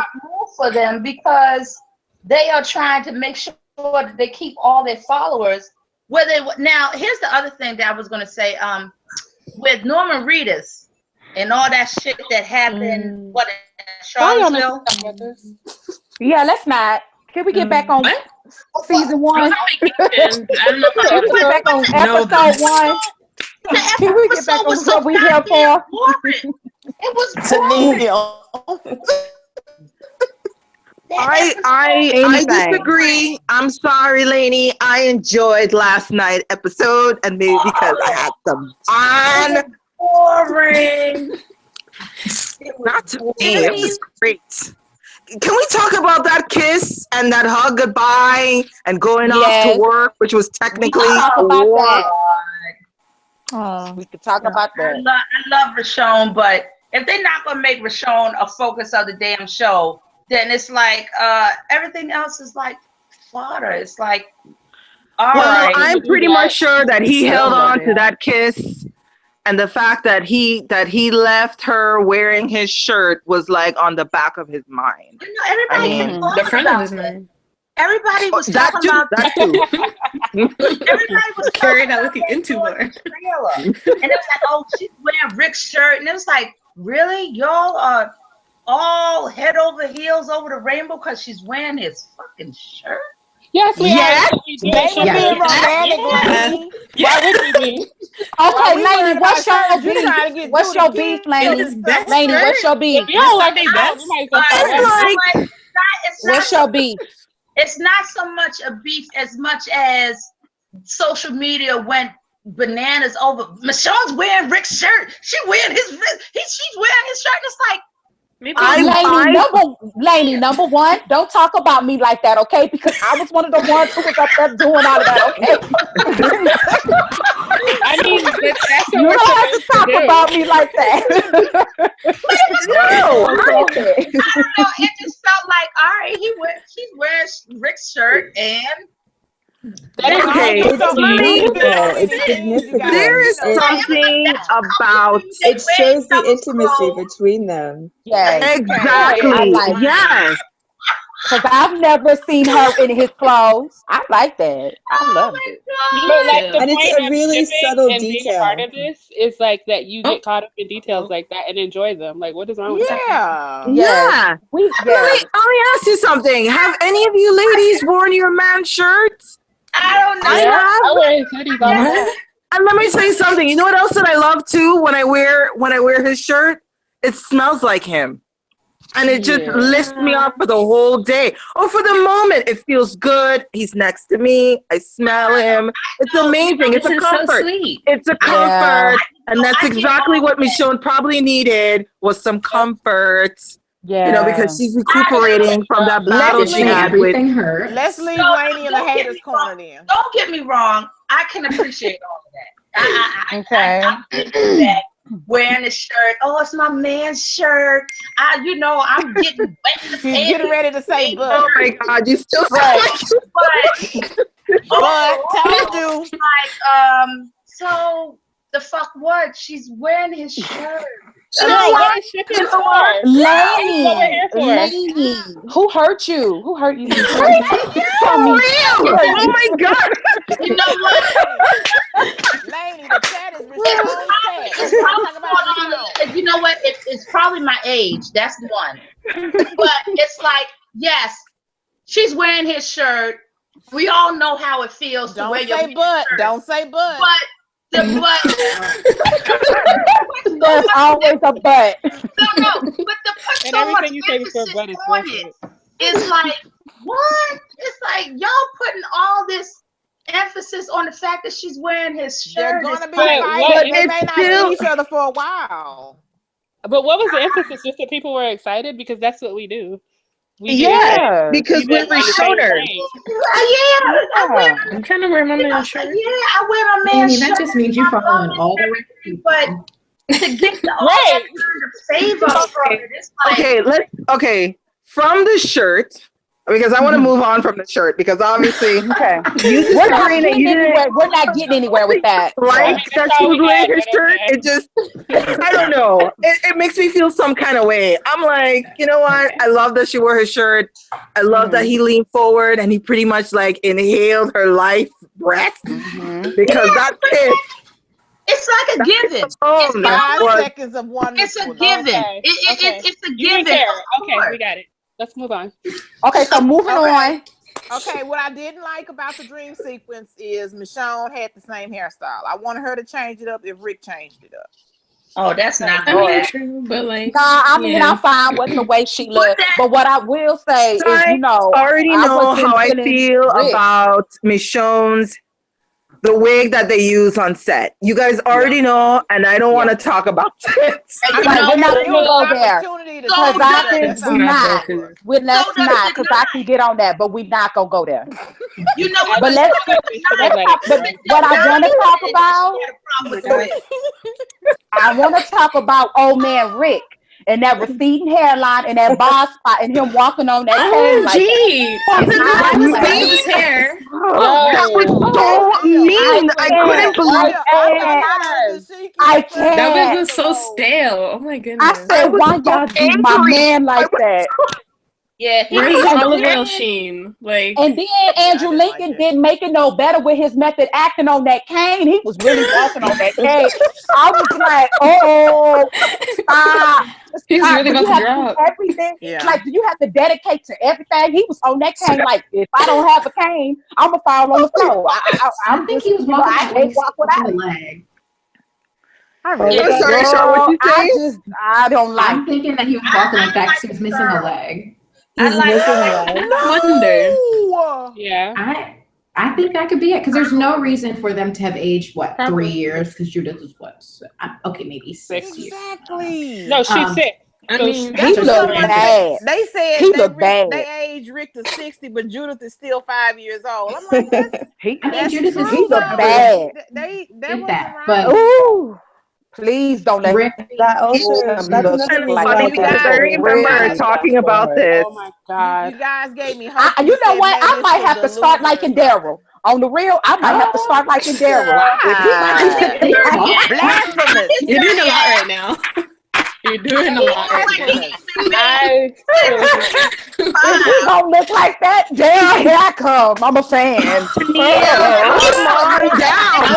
for them because they are trying to make sure that they keep all their followers. Now, here's the other thing that I was going to say. With Norman Reedus and all that shit that happened, what in Charlottesville? Yeah, let's not. Can we get back on season 1? Can we get back on episode 1? Can we get back on what we here for? It was I disagree. I'm sorry, Lainey. I enjoyed last night's episode, and maybe because I had some fun. Boring. Not to me. It was great. Can we talk about that kiss and that hug goodbye and going off to work, which was technically we could talk about that. I love Richonne, but if they're not gonna make Richonne a focus of the damn show, then it's like everything else is like fodder. It's like, right. I'm pretty much sure that he held on to that kiss, and the fact that he left her wearing his shirt was like on the back of his mind. You know, everybody the front of his mind. Everybody was talking about that too. Everybody was carried out looking into her. And it was like, oh, she's wearing Rick's shirt, and it was like, really, y'all are all head over heels over the rainbow because she's wearing his fucking shirt? Yes, we are. Okay, Lainey, what's your beef? What's your beef, Lainey? Lainey, what's your beef? You don't like it. What's your beef? It's not so much a beef as much as social media went bananas over. Michonne's wearing Rick's shirt. She's wearing his shirt, and it's like, Laney, number one, don't talk about me like that, okay? Because I was one of the ones who was up there doing all of that, okay? I mean, that's you don't have to talk about me like that. No, I don't know. It just felt like, all right, he wears Rick's shirt and. Okay, there is something about it shows the intimacy between them. Yes, exactly. Yes, because I've never seen her in his clothes. I like that. I love it. But like the and point it's a of really subtle and detail. being a part of this is like that you get caught up in details like that and enjoy them. Like, what is wrong with that? Yeah. Let me ask you something. Have any of you ladies worn your man's shirts? I don't know. I wear his hoodies all the time. And let me say something. You know what else that I love too? When I wear his shirt, it smells like him, and it just lifts me up for the whole day or for the moment. It feels good. He's next to me. I smell him. It's amazing. It's a comfort. So sweet. It's a comfort, and that's exactly what Michonne probably needed was some comfort. Yeah, you know, because she's recuperating from that battle she had with her. Let's leave Laney in the haters corner then. Don't get me wrong. I can appreciate all of that. I'm wearing the shirt. Oh, it's my man's shirt. I'm getting wet. She's getting ready to say, but. Oh my God, you still so the fuck what? She's wearing his shirt. Laney, who hurt you? Who hurt you? Oh my God! You know what? Laney, the chat is You know what? It's probably my age. That's one. But it's like, yes, she's wearing his shirt. We all know how it feels to wear your shirt. Don't say but. There's always a but. No, but to put so much emphasis on it is like, what? It's like y'all putting all this emphasis on the fact that she's wearing his shirt. They're gonna be fighting. They may not see each other for a while. But what was the emphasis? Just that people were excited because that's what we do. Because we're Richonne. I'm trying to wear my man's shirt. Yeah, I wear my man's shirt. That just means you following all the right people. But to get the favor from it, it's like from the shirt. Because I want to move on from the shirt because obviously we're not getting anywhere with that. Right? That she was wearing her shirt. It just I don't know. It makes me feel some kind of way. I'm like, you know what? I love that she wore her shirt. I love that he leaned forward and he pretty much like inhaled her life breath because that's it. It's like a given. It's 5 seconds of one. It's a given. It's a given. Okay, we got it. Let's move on. Okay, so moving on. Okay, what I didn't like about the dream sequence is Michonne had the same hairstyle. I wanted her to change it up if Rick changed it up. Oh, that's not true, but like, I'm fine with the way she looked. But what I will say is, already know how I feel about Michonne's the wig that they use on set. You guys already know, and I don't want to talk about it. We're not going to go there. Let's not, because I can get on that, but we're not going to go there. You know what? But what I want to talk about, I want to talk about old man Rick. And that receding hairline and that bald spot and him walking on that cane like his hair. That was so mean. I couldn't believe it. I can't. That wig was so stale. Oh my goodness. I said, why y'all do my man like that? Yeah, where's the olive oil sheen? Like, and then Andrew Lincoln didn't make it no better with his method acting on that cane. He was really walking on that cane. I was like, stop. He's really about to drop everything. Like, you have to dedicate to everything. He was on that cane like, if I don't have a cane, I'm gonna fall on the floor. I think he was walking. I can't walk without a leg. I'm sorry, Sean. What you saying? I don't like. I'm thinking that he was walking like that because he was missing a leg. I wonder. Yeah. I think that could be it because there's no reason for them to have aged 3 years because Judith is maybe 6 years. Exactly. No, she's 6. I mean, he looked bad. They said he looked bad. They aged Rick to 60, but Judith is still 5 years old. I'm like, that's Judith is true. He looked bad. That Get wasn't that, right. but Ooh, please don't let Rick. That also that's that's another reason funny why I because can't I vote for remember Rick. talking about this. Oh my God. You guys gave me hope. You know what? I might have to start like liking Daryl. On the real, I might have to start liking Daryl. Blasphemous. You're doing a lot right now. You're doing a lot right now. If he don't look like that, Daryl, here I come. I'm a fan. How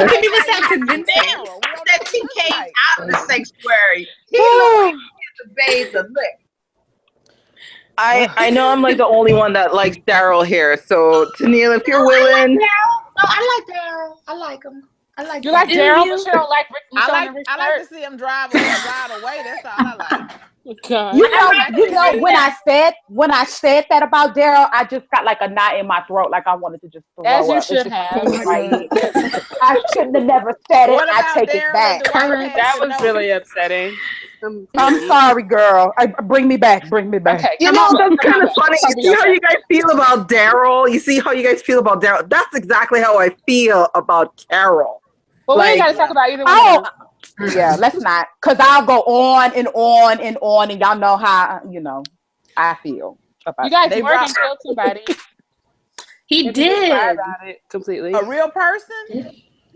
can you sound convincing? That he came out of the sanctuary. He looked like he bathed the lick. I know I'm like the only one that likes Daryl here. So Tennille, if you're willing. I like Daryl. I like him. I like. You like Daryl, but you don't like Rick. I like to see him drive away. That's all I like. God. You know, when I said that about Daryl, I just got like a knot in my throat, like I wanted to just throw As you up. should have. I shouldn't have never said it. I take it back. That was really upsetting. I'm sorry, girl. Bring me back. Bring me back. Okay, You know, that's kind of funny. You see how you guys feel about Daryl? You see how you guys feel about Daryl? That's exactly how I feel about Carol. Well, we ain't got to talk about either one. Yeah, let's not. Because I'll go on and on and on, and y'all know how, I feel. You guys, Morgan killed somebody. He did. About it completely. A real person?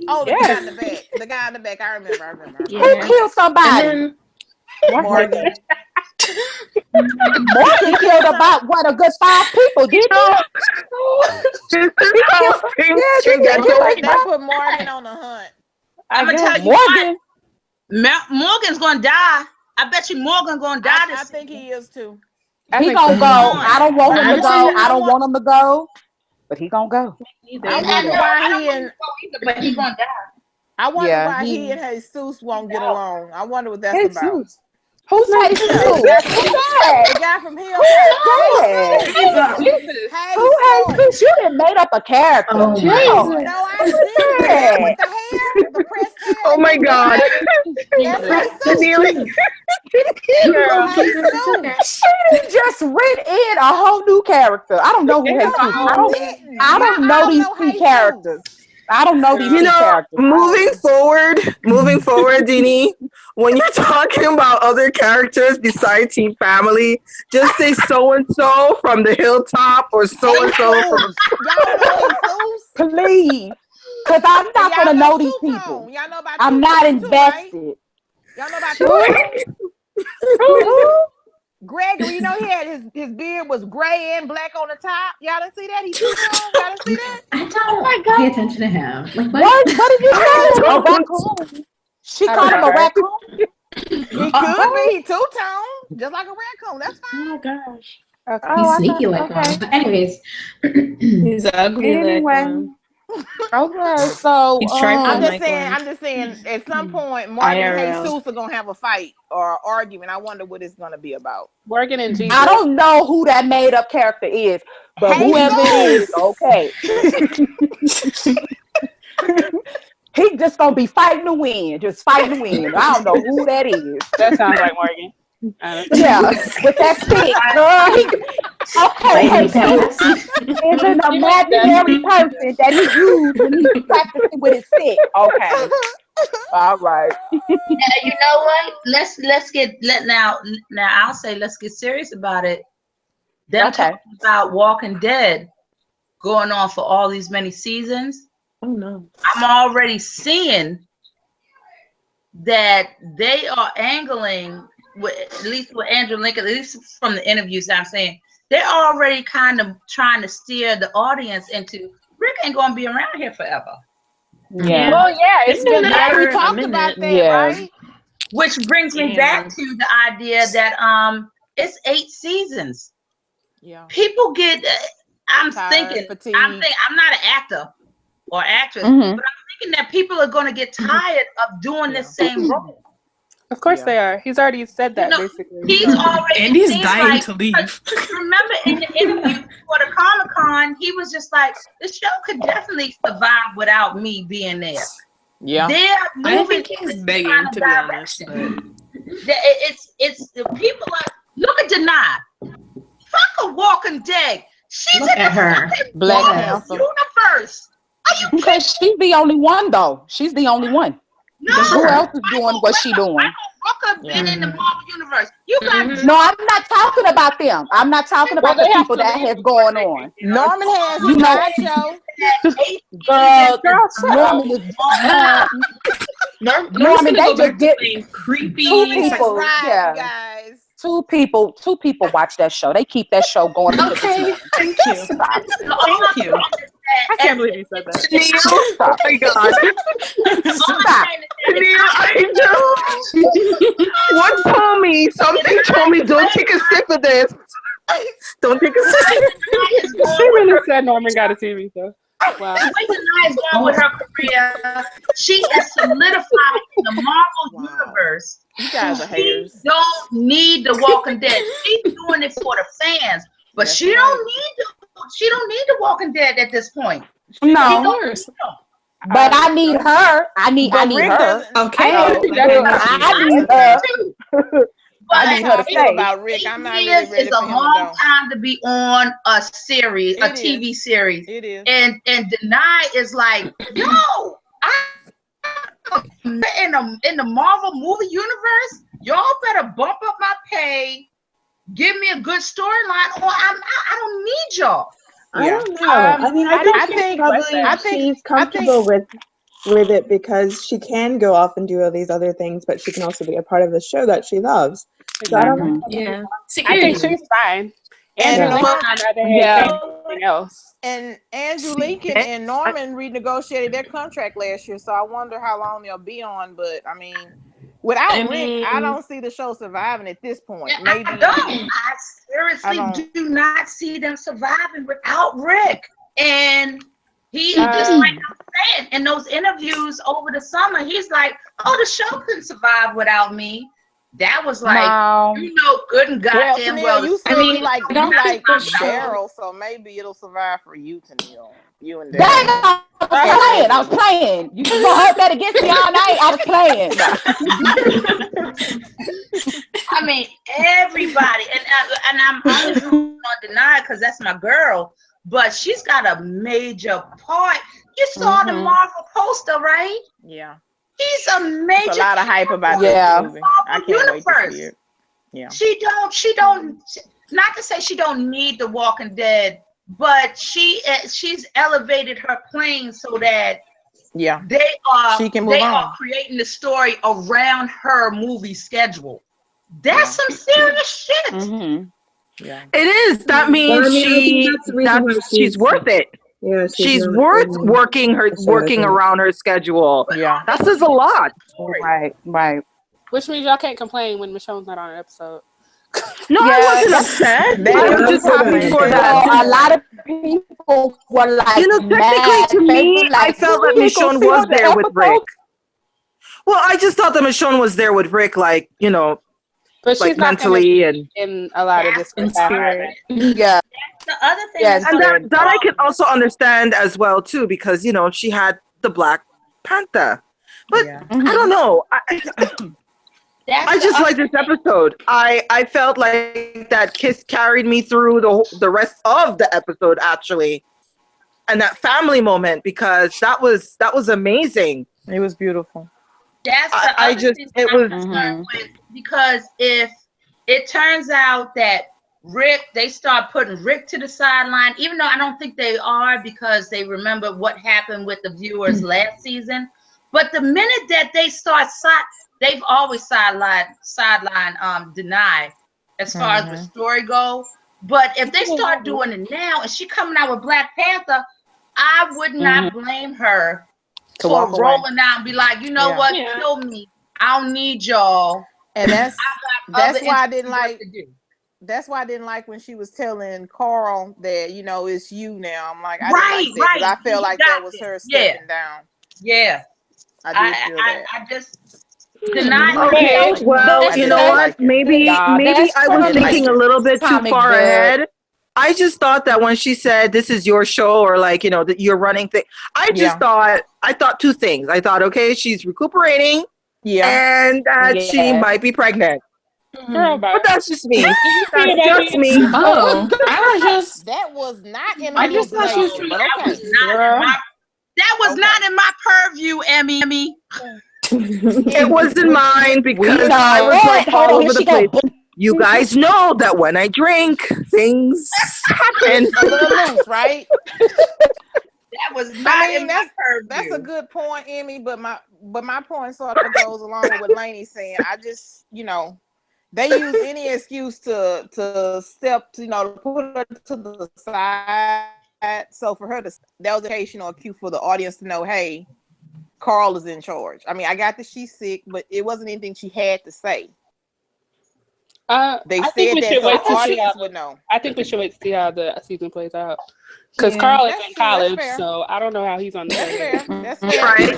Oh, the guy in the back. The guy in the back. I remember. Yeah. Who killed somebody? Morgan. Morgan killed about a good 5 people, didn't he? They put Morgan on the hunt. I'm gonna tell you Morgan. Morgan's gonna die. I bet you Morgan's gonna die. I think he is too. He gonna go. I don't want him to go. I don't want him to go. But he gonna go. But he gonna die. I wonder why he and Jesus won't get along. I wonder what that's about. Who's Jesus? Who's that? The guy from Hill. Who has you done made up a character? Oh, No, I didn't. With the hair, the pressed hair. Oh my God. She just read in a whole new character. I don't know who Jesus. I don't know these two characters. I don't know these two characters. Moving forward, Dini, when you're talking about other characters besides Team Family, just say so-and-so from the hilltop or so-and-so from... Please. Because I'm not going to know these people. I'm not invested. Right? Y'all know about Two-Tone? Gregory, he had his beard was gray and black on the top. Y'all didn't see that? He Two-Tone. Y'all didn't see that? I don't pay attention to him. Like, what did you say? A raccoon. She called him a raccoon? He could be. He Two-Tone. Just like a raccoon. That's fine. Oh, gosh. Okay. He's sneaky like one. But anyways. He's ugly like one. Okay, so I'm just saying at some point Morgan and Jesus are gonna have a fight or argument. I wonder what it's gonna be about. Morgan and Jesus. I don't know who that made up character is, but whoever it is, okay. He just gonna be fighting to win, just fighting to win. I don't know who that is. That sounds like Morgan. Yeah, with that stick, girl. Okay, is an imaginary person that he used when he was practicing with his stick. Okay, all right. You know what? Now I'll say let's get serious about it. Them talking about Walking Dead going on for all these many seasons. Oh no! I'm already seeing that they are angling. At least with Andrew Lincoln, at least from the interviews that I'm saying, they're already kind of trying to steer the audience into Rick ain't gonna be around here forever. Yeah. Well, yeah, it's been we talked about that, right? Which brings me back to the idea that it's 8 seasons. Yeah. People get I'm thinking I'm not an actor or actress, but I'm thinking that people are gonna get tired of doing the same role. Of course they are. He's already said that, basically. He's already. And he's dying to leave. Remember in the interview for the Comic-Con, he was just like, "The show could definitely survive without me being there." Yeah, they're moving. I think he's begging, to be honest. But... It's the people are Look at her. Black Panther. Universe. Are you kidding? She's the only one, though. She's the only one. No. Who else is doing what she doing? Michael Rooker been in the Marvel Universe. You got No, I'm not talking about them. I'm not talking about the people that has going on. Norman has a side show. Norman, they just get creepy. Two people, guys. Two people watch that show. They keep that show going. Okay, thank you. Thank you. I can't believe you said that. Oh my God. Stop. Something told me, don't take a sip of this. Don't take a sip. She really said Norman got a TV show. Wow. The way Denai is going with her career, she is solidified in the Marvel Universe. You guys are haters. She don't need The Walking Dead. She's doing it for the fans, but she don't need The Walking Dead at this point. No. But I need her. I need her. Okay. I need her. I need her to say about Rick. I'm not really ready It's a long time to be on a series, a TV series. It is. And Denai is like, yo, in the Marvel movie universe, y'all better bump up my pay, give me a good storyline, or I don't need y'all. I don't know. I mean, I think she's comfortable with it because she can go off and do all these other things, but she can also be a part of the show that she loves. So I don't know. Yeah, I think she's fine. And anything else. And Andrew Lincoln and Norman renegotiated their contract last year, so I wonder how long they'll be on. But I mean, without Rick, I don't see the show surviving at this point. Maybe I seriously do not see them surviving without Rick. And he just like I'm saying in those interviews over the summer, he's like, "Oh, the show couldn't survive without me." That was like, good and goddamn well. You like Cheryl, so maybe it'll survive for you, Tennille. You and Dad. I was playing. You just heard that against me all night. I was playing. I mean, everybody, and I'm only rooting on Denai because that's my girl. But she's got a major part. You saw the Marvel poster, right? Yeah. He's a major. There's a lot of hype about this movie. I can't wait to see it. Yeah. She don't. Not to say she don't need The Walking Dead, but she's elevated her plane so that they are creating the story around her movie schedule. That's some serious shit. Mm-hmm. Yeah. It is. That means she's worth it. Yeah, she's worth working around her schedule. Yeah, that says a lot. Right. Which means y'all can't complain when Michonne's not on an episode. No, I wasn't upset. I was just happy for that. A lot of people were like, technically, to me, I felt that Michonne was there with Rick. Well, I just thought that Michonne was there with Rick, but she's like mentally and in a lot of this spirit. Yeah. The other thing, and that I can also understand as well too, because she had the Black Panther, but I don't know. I just like this episode. I felt like that kiss carried me through the rest of the episode actually, and that family moment because that was amazing. It was beautiful. That's because if it turns out that Rick, they start putting Rick to the sideline, even though I don't think they are because they remember what happened with the viewers last season. But the minute that they start, they've always sideline Denai as far as the story goes. But if they start doing it now and she coming out with Black Panther, I would not blame her for rolling out and be like, what, kill me. I don't need y'all. And that's why I didn't like. That's why I didn't like when she was telling Carl that it's you now. I'm like, I didn't like that, I felt like that was her stepping down. Yeah, I did feel that. I just denied. Okay, well, you know what? Maybe I was thinking a little bit too far ahead. I just thought that when she said this is your show or that you're running thing, I thought two things. I thought, okay, she's recuperating, and that she might be pregnant. Girl, but that's just me. That's just me. Oh, I was just. That was not in I just thought she was hallucination, but okay. That was not in my purview, Emmy. It was in mine because I was like all over the place. You guys know that when I drink, things happen. A little loose, right? That was not in my purview. That's a good point, Emmy. But my point sort of goes along with what Lainey's saying. I just, they use any excuse to step, to put her to the side. So for her that was occasional cue for the audience to know, hey, Carl is in charge. I mean, I got that she's sick, but it wasn't anything she had to say. They said that so the audience would know. I think we should wait to see how the season plays out. Because Carl is in college, so I don't know how he's on the That's fair.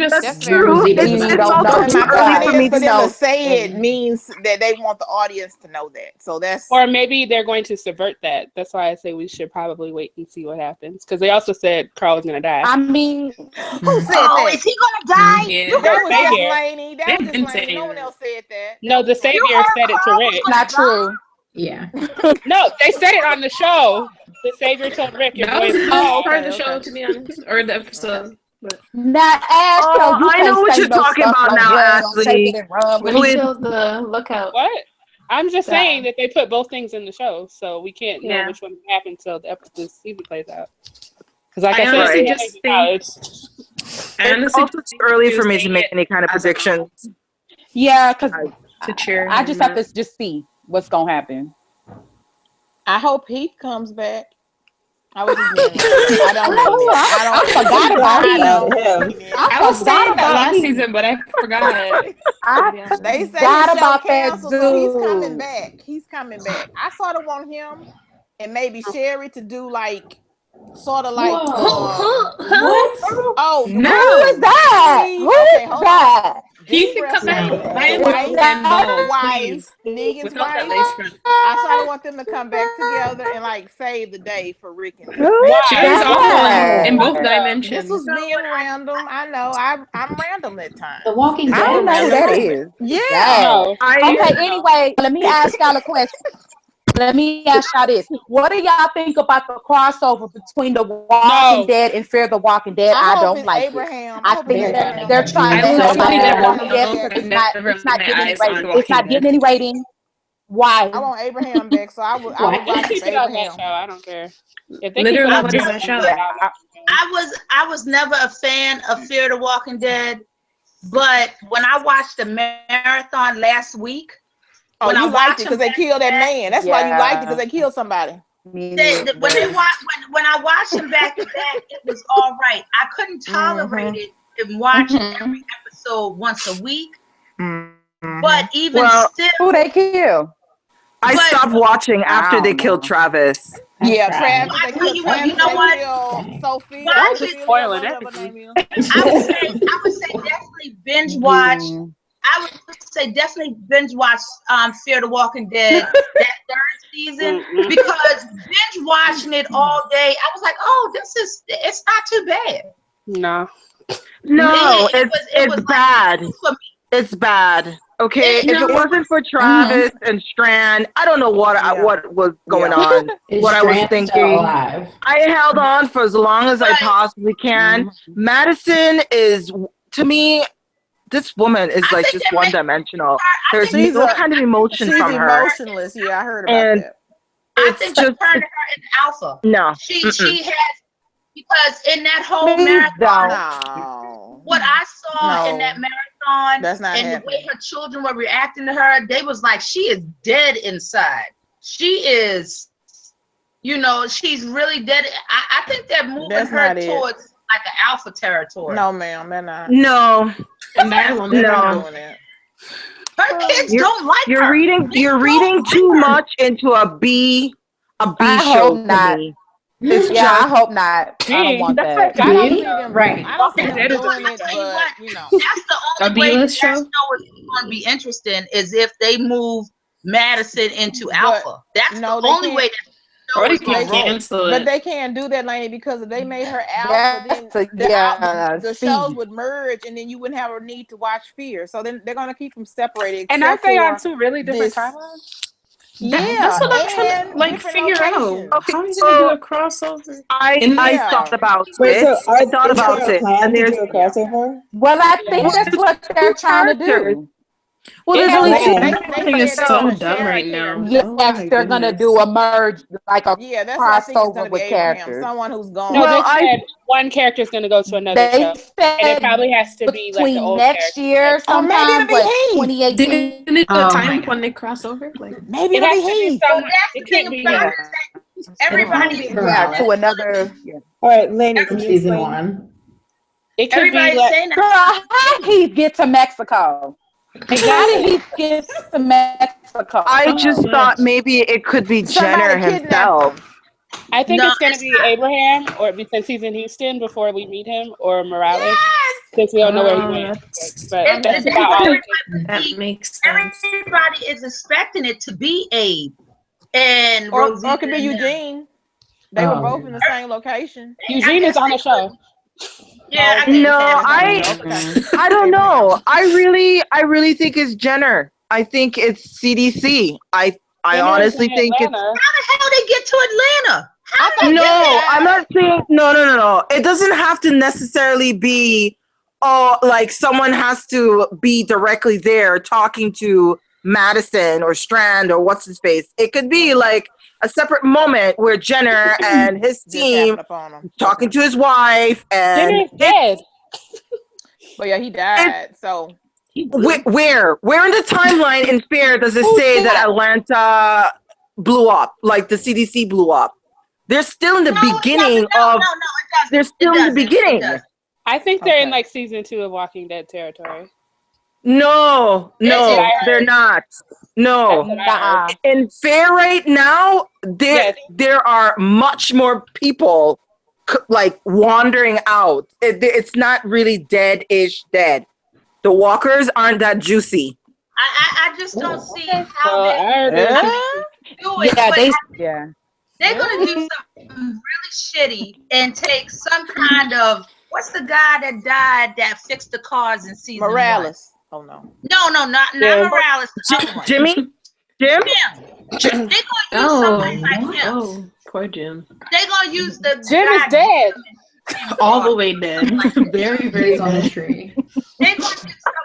That's true. It's also too early for me to know. To say it means that they want the audience to know that. So that's. Or maybe they're going to subvert that. That's why I say we should probably wait and see what happens. Because they also said Carl was going to die. I mean, who said that? Is he going to die? Yeah. That was just Lainey. That was just Lainey. No one else said that. No, the Savior said it to Rick. Not true. Yeah. No, they said it on the show. The Savior told Rick. That was the part of the show, to be honest, or the episode. But. I know what you're talking about now, Ashley. When he killed the lookout. What? I'm just saying that they put both things in the show, so we can't know which one happened until the season plays out. Because like I said, it's also too early for me to make any kind of predictions. Yeah, because I just have to just see what's gonna happen. I hope Heath comes back. I was I forgot about him. I was saying that last season, but I forgot. They say about that dude. So he's coming back. He's coming back. I sort of want him and maybe Sherry to do like sort of like what? Oh no! Who is that? Who is that? He can come back wife, Negan's wife. I sort of want them to come back together and like save the day for Rick and Sherry's awful in both dimensions. This was being random. I know. I'm random at times. The Walking Dead. I don't know who that is. Yeah. Okay. Anyway, let me ask y'all a question. Let me ask y'all this. What do y'all think about the crossover between The Walking Dead and Fear the Walking Dead? I don't like Abraham. it. I think they're trying to it's not getting any rating. Why? I want Abraham back, so I would watch Abraham. I don't care. Literally, what is that show? I was never a fan of Fear the Walking Dead, but when I watched the marathon last week, when you liked it because they killed that man. That's why you liked it, because they killed somebody. When I watched them back to back, it was all right. I couldn't tolerate it and watch every episode once a week. But even still, who they kill? I stopped watching after they killed Travis. Yeah, Travis. You know what? Sophie. I would say definitely binge watch. I would say definitely binge watch Fear the Walking Dead that third season, because binge watching it all day, I was like, oh, it's not too bad. No, it's bad. It's bad. Okay, if it wasn't for Travis and Strand, I don't know what was going on, what I was thinking. I held on for as long as I possibly can. Madison is, to me, this woman is like just one-dimensional. There's no kind of emotion from her. She's emotionless. Yeah, I heard about that. I think they turned her into alpha. No, she has, because in that whole marathon, what I saw in that marathon, and the way her children were reacting to her, they was like, she is dead inside. She is, she's really dead. I think they're moving her towards like an alpha territory. No, ma'am, they're not. No. And no. Doing it. Her kids don't like you're her. You're reading too much into a B show to me. I hope not. I don't want that. I don't see them doing it, but that's the only way that show is going to be interesting is if they move Madison into Alpha. That's the only way. Or they can cancel it. But they can't do that, Lainey, because if they made her Alpha, then the shows would merge, and then you wouldn't have a need to watch Fear. So then they're gonna keep them separated. And aren't they on two really different timelines? That's what I'm trying to figure out. How are you gonna do a crossover? I thought about it. I thought about it. And there's a crossover. Well, I think that's what they're trying to do. Well, there's only two. Everything is so dumb right now. Yes, they're gonna do a merge, like a that's what I think it's crossover gonna with be Abraham, characters. someone who's gone. No, they said one character is going to go to another show, and it probably has to be like the old next character. year, sometime, like 2018. Didn't it the time when they cross over? Like maybe it has to be someone. It can't be everybody. To another. All right, Lainey, season 1. It could Everybody's be like, saying Girl, how did he get to Mexico? How did he get to Mexico? I just thought maybe it could be Jenner himself. I think it's going to be Abraham, or since he's in Houston before we meet him, or Morales, since we don't know where he went. But that's about all. That makes sense. Everybody is expecting it to be Abe and Or Rosita it could be Eugene. They were both in the same location. Eugene is on the show. Yeah, I don't know. I really think it's Jenner. I think it's CDC. I honestly think it's. How the hell they get to Atlanta? I'm not saying no. It doesn't have to necessarily be. Like someone has to be directly there talking to Madison or Strand or what's his face. It could be like a separate moment where Jenner and his team talking to his wife and Jenner's dead. But yeah, he died. So where in the timeline in Fair does it say that Atlanta blew up, like the CDC blew up? They're still in the beginning of. They're still in the beginning. I think they're in like season 2 of Walking Dead territory. No, they're not. No, in Fair right now, there are much more people like wandering out. It's not really dead-ish dead. The walkers aren't that juicy. I just don't see how they do it. They're gonna do something really shitty and take some kind of what's the guy that died that fixed the cars in season Morales. 1? Oh no, not Morales. Jimmy? Jim? They're gonna use somebody like him. Oh, poor Jim. They're gonna use the Jim is dead. All the way dead. Very, very on the tree. I'm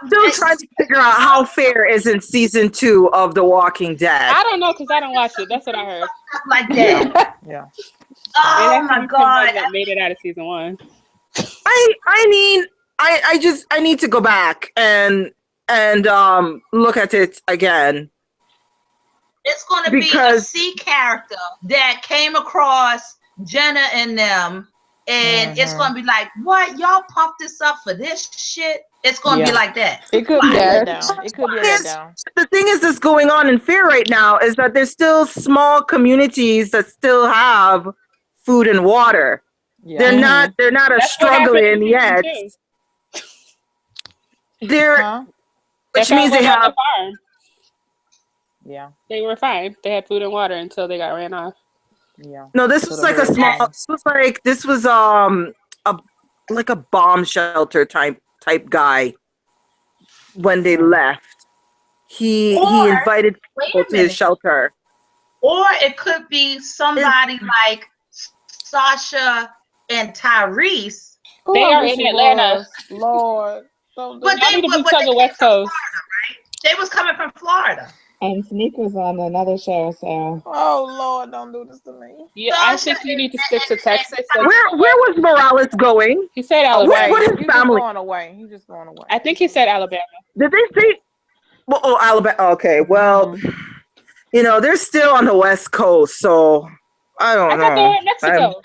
still trying to figure out how Fair is in season 2 of The Walking Dead. I don't know because I don't watch it. That's what I heard. Like that. Yeah. Oh my God! That made it out of season 1. I mean, I need to go back and look at it again. It's going to be a C character that came across Jenna and them, and it's going to be like, what? Y'all pumped this up for this shit? It's going to be like that. It could be that down. It could be that down. The thing is that's going on in Fear right now is that there's still small communities that still have food and water. Yeah. They're not a struggling yet. Which means they have. Yeah. They were fine. They had food and water until they got ran off. Yeah. No, this was like a small. This was a bomb shelter type guy. When they left, he invited people to his shelter. Or it could be somebody like Sasha and Tyrese. They are in Atlanta. Lord. But they were on the West Coast. Right? They was coming from Florida. And Sneak was on another show, so. Oh Lord, don't do this to me. Yeah, I think you need to stick to Texas. Where was Morales going? He said Alabama. What his family? He's just going away. I think he said Alabama. Did they say? Well, Alabama. Okay, well, they're still on the West Coast, so I don't know. I thought they were in Mexico.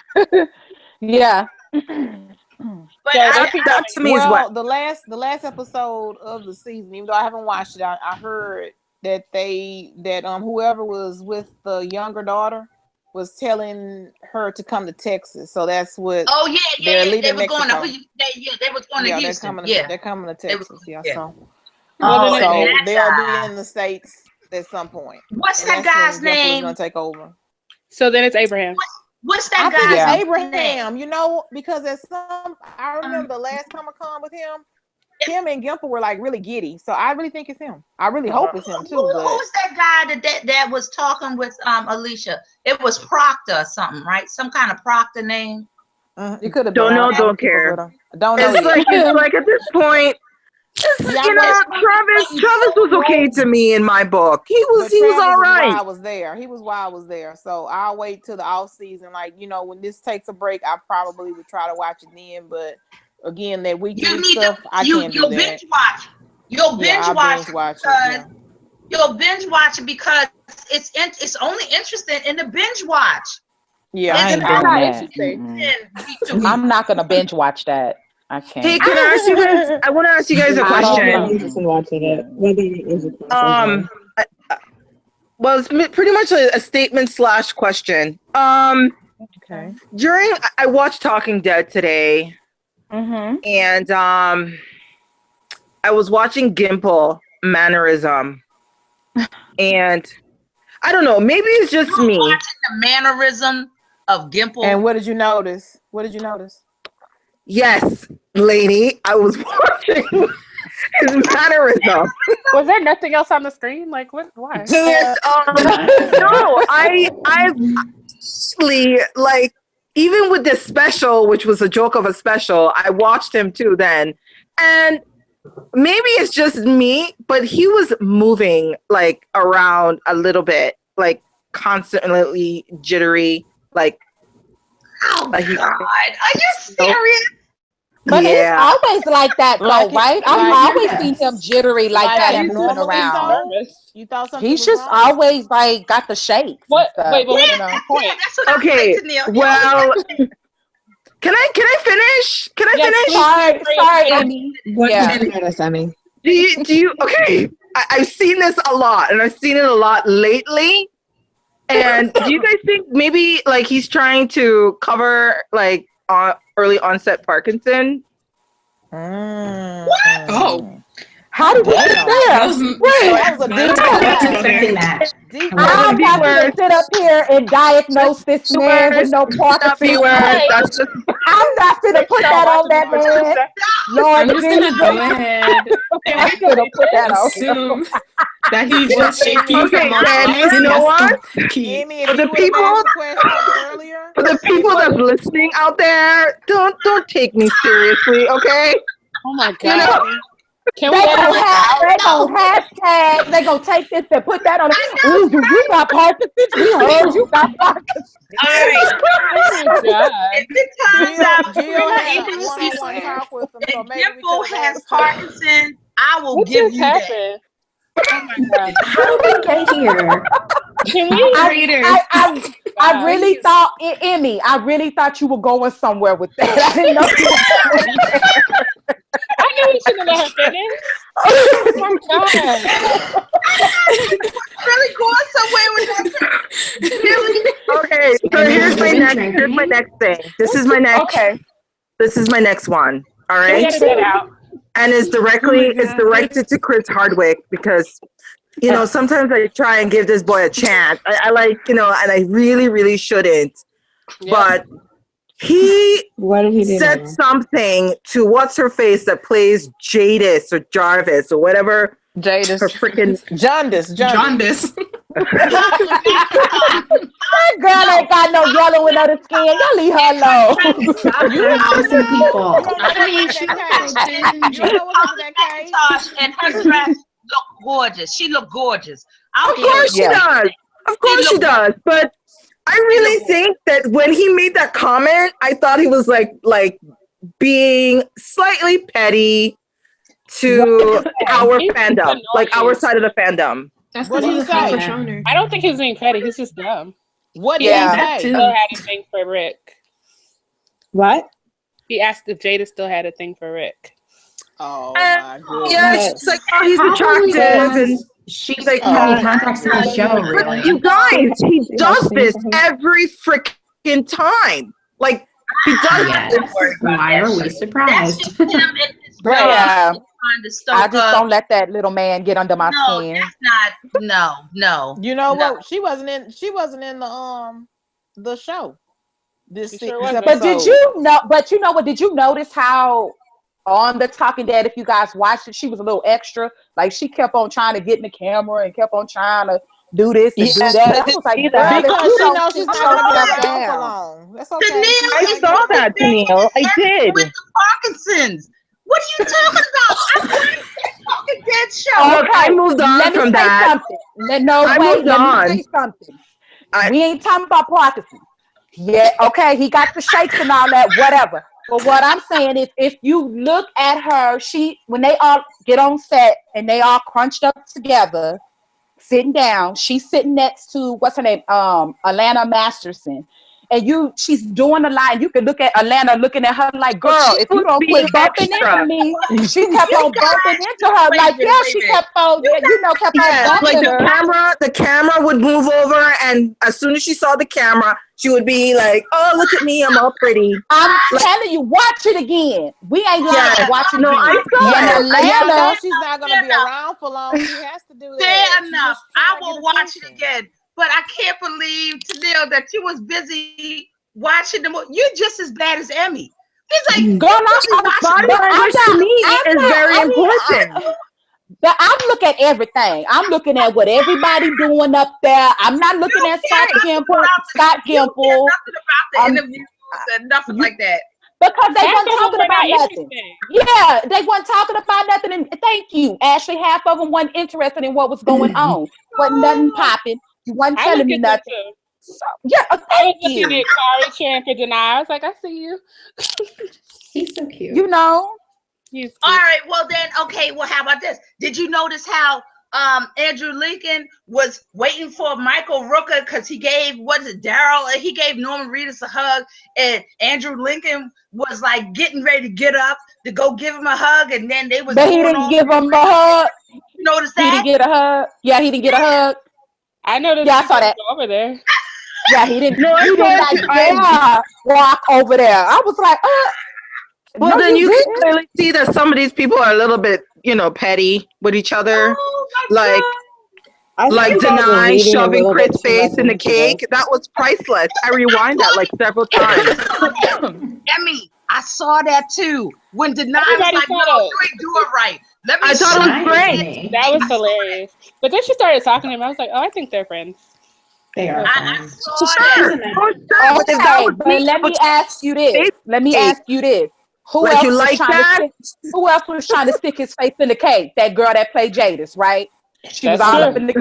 Yeah. But that to me is what the last episode of the season. Even though I haven't watched it, I heard that whoever was with the younger daughter was telling her to come to Texas. So that's what. Oh yeah. They're leaving they were Mexico. They were going to Houston. They're coming to Texas. So they'll be in the States at some point. What's that guy's name? Going to take over. So then it's Abraham. What's that I guy's think it's name? Abraham, you know, because I remember the last Comic-Con with him and Gimple were like really giddy. So I really think it's him. I really hope it's him too. Who's that guy that was talking with Alicia? It was Proctor or something, right? Some kind of Proctor name. It could have been. Don't know, don't care. Don't know. It's like at this point, Travis was okay to me in my book. He was all right. I was there. He was while I was there. So I'll wait till the off season. Like, you know, when this takes a break, I probably would try to watch it then. But again, that weekend stuff, I can't do that. Binge watch. You'll binge watch it. You'll binge watch it because it's only interesting in the binge watch. Yeah, I'm not gonna binge watch that. I can't. Hey, can I ask you guys? I want to ask you guys a question. Well, it's pretty much a statement / question. Okay. I watched Talking Dead today, and I was watching Gimple mannerism, and I don't know, maybe it's just me. Watching the mannerism of Gimple. And what did you notice? Yes, lady, I was watching his mannerism. Was there nothing else on the screen? Like what? Why? No, I like even with this special, which was a joke of a special, I watched him too then, and maybe it's just me, but he was moving like around a little bit, like constantly jittery, like. Oh God! Are you serious? But he's always like that, though, right? I've always seen him jittery like that and moving around. You thought something? He's just always like got the shakes. What? Wait, what's the point? Okay, well, can I finish? Can I finish? Sorry, Amy. Emmy. Do you? Okay, I've seen this a lot, and I've seen it a lot lately. And do you guys think maybe like he's trying to cover like early onset Parkinson? What? Oh. How did we get there? That was I'm not going to sit up here and diagnose this man with no Parkinson. I'm not going to put that on that man. Lord, I'm just going to go ahead I'm going to put that on. assume that he's just shaking. Okay, and you know what? For the people that's listening out there, don't take me seriously, okay? Oh my God. You know, Can they go hashtag. They go take this and put that on. Ooh, you got Parkinson's? We heard you got Parkinson's. All right. If it turns out Gimple has Parkinson's, I will give you that. Oh my God. How did we get here? Can we I really thought, Emmy, I really thought you were going somewhere with that. I didn't know you were going there. I knew we shouldn't let her finish. Oh my God. Really going somewhere with that. Okay, so here's my next thing. This is my next. Okay. This is my next one. All right. And it's directed to Chris Hardwick because, you know, sometimes I try and give this boy a chance. I like, you know, and I really, really shouldn't. Yeah. But he said something to what's her face that plays Jadis or Jarvis or whatever. Jadis. Her freaking Jaundice. That girl ain't got no yellow in her skin. Y'all leave her alone. And her dress look gorgeous. She looked gorgeous. Of course she does. Of course she does. But I really think that when he made that comment, I thought he was like being slightly petty to our fandom, like our side of the fandom. That's what he said. I don't think he's being petty. He's just dumb. What did he say? Still had a thing for Rick. What? He asked if Jada still had a thing for Rick. Oh my God. Yeah, she's like, oh, he's attractive, and she's like, how contacts in the show, really. You guys, he does this every freaking time. Like, he does this. Why are we surprised? That's just him and his Yeah. I just don't let that little man get under my skin. That's not. No. You know what? She wasn't in the the show. This Sure episode. But did you know? But you know what? Did you notice how on the Talking Dead, if you guys watched it, she was a little extra. Like she kept on trying to get in the camera and kept on trying to do this and do that. I was like, girl, because she knows she's not going to be around for long. That's okay. I saw that, Tennille. I did. With the Parkinson's. What are you talking about? I'm watching that Talking Dead show. Okay, I moved on from that. Let me say something. We ain't talking about Parkinson's. Yeah, okay, he got the shakes and all that, whatever. But what I'm saying is, if you look at her, when they all get on set and they all crunched up together, sitting down, she's sitting next to what's her name, Alana Masterson, and she's doing a line. You can look at Alana looking at her like, girl, if you don't quit bumping into me, she kept on bumping into her like, she kept on, kept on bumping her. The camera would move over, and as soon as she saw the camera, she would be like, "Oh, look at me, I'm all pretty." I'm telling you, watch it again. We ain't lying. Watch it again. I saw Atlanta, she's not going to be around for long. She has to do that. Fair enough. I will watch it again. But I can't believe, Tennille, that you was busy watching the movie. You're just as bad as Emmy. It's like, girl, body language to me is very important. But I'm looking at everything. I'm looking at what everybody doing up there. I'm not looking at Scott Gimple. Nothing about the interviews and nothing like that. Because they weren't talking about nothing. Yeah, they weren't talking about nothing. And thank you, Ashley. Half of them weren't interested in what was going on. Wasn't nothing popping. You wasn't telling me nothing. So, thank you. I was looking at Kari cheering for Denai. I was like, I see you. He's so cute. You know. He's cute. All right, well then, okay, well, how about this? Did you notice how Andrew Lincoln was waiting for Michael Rooker because he gave, Daryl, he gave Norman Reedus a hug, and Andrew Lincoln was like getting ready to get up to go give him a hug, and then they was But he didn't give him a hug. You notice that? He didn't get a hug. Yeah, he didn't get a hug. I noticed. Yeah, I saw that over there. Yeah, he didn't. He didn't walk over there. I was like, well, then you can clearly see that some of these people are a little bit, petty with each other. Like Denai shoving Chris' face in the cake. That was priceless. I rewind that like several times. Emmy, I saw that too. When Denai was like, no, you ain't do it right. I thought it was great. That was hilarious. But then she started talking to him. I was like, oh, I think they're friends. They are friends. Okay, but let me ask you this. Who else was trying to stick his face in the cake? That girl that played Jadis, right? She was all up in the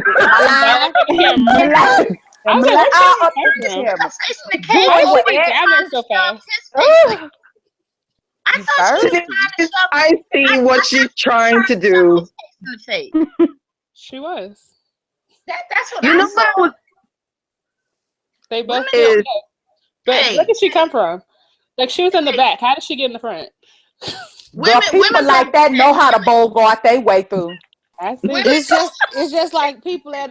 I see what she's trying to do. She was. That's what you know what? They both did. But where did she come from? Like, she was in the back. How did she get in the front? People like that know how to bogart their way through. It's just like people at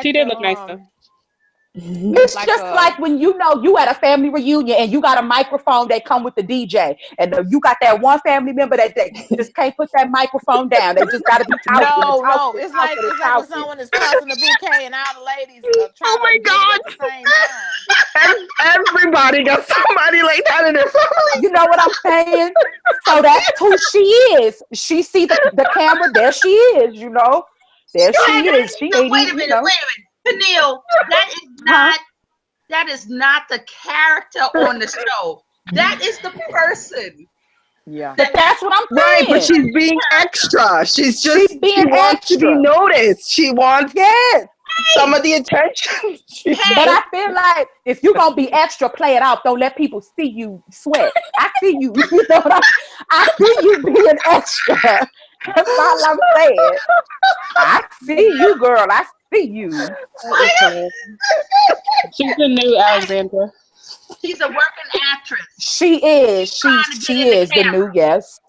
she did look nice though. It's like just like when you at a family reunion and you got a microphone that come with the DJ, and you got that one family member that just can't put that microphone down. They just got to be talking. No, it's like when someone is tossing a bouquet and all the ladies trying to do it at the same time. Everybody got somebody like that in their family. You know what I'm saying? So that's who she is. She see the camera. There she is. There she is. She ain't wait a minute. Tennille, that is not the character on the show. That is the person. Yeah. That's what I'm saying. Right, but she's being extra. She wants to be noticed. She wants some of the attention. But I feel like if you're gonna be extra, play it out. Don't let people see you sweat. I see you. I see you being extra. That's all I'm saying. I see you, girl. I see you. She's the new Alexandra. She's a working actress. She is. She is the new, yes.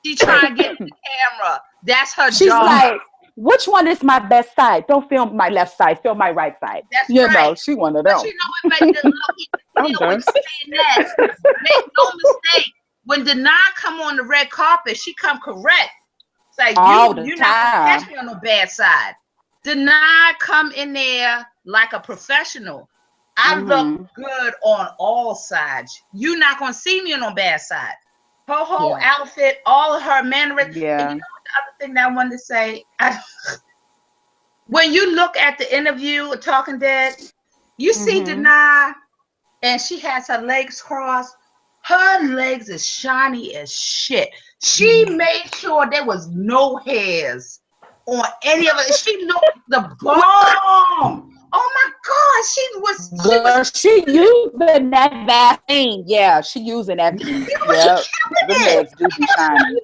She's trying to get in the camera. That's her job. She's like, which one is my best side? Don't film my left side. Film my right side. That's right. She one of them. But you know what, saying that, make no mistake. When Denai come on the red carpet, she come correct. It's like, you're not gonna catch me on the bad side. Denai come in there like a professional. I look good on all sides. You're not gonna see me on the bad side. Her whole outfit, all of her mannerisms. Yeah. And you know what the other thing that I wanted to say? When you look at the interview of Talking Dead, you see Denai, and she has her legs crossed. Her legs is shiny as shit. She made sure there was no hairs on any of it. She looked the bomb. Oh my God, she using that Vaseline. Yeah, she using that. Yeah, the legs do be shiny.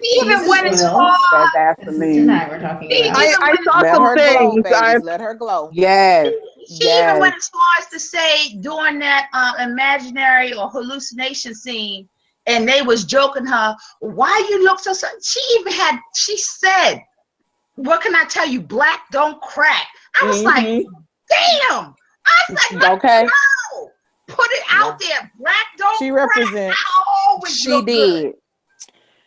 She even went as far. We're talking about. I saw some things. Let her glow. Yes. She even went as far as to say during that imaginary or hallucination scene, and they was joking her, why you look so she said, what can I tell you? Black don't crack. I was like, damn. I was like, okay. No. Put it out there. Black don't she crack. Represents. She did. Good.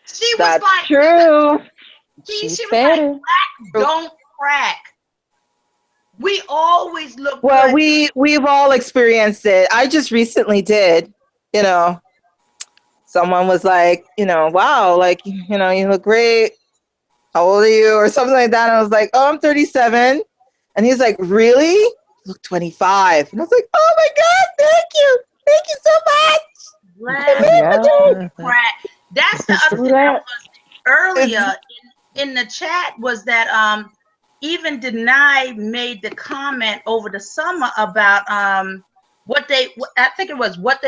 She That's was like, true. She was like, black don't crack. We always look well good. we've all experienced it. I just recently did, you know, someone was like, you know, wow, like, you know, you look great, how old are you, or something like that, and I was like, oh, I'm 37, and he's like, really, you look 25, and I was like, oh my God, thank you so much. Black. That's the other thing that was earlier in the chat, was that even Denai made the comment over the summer about what they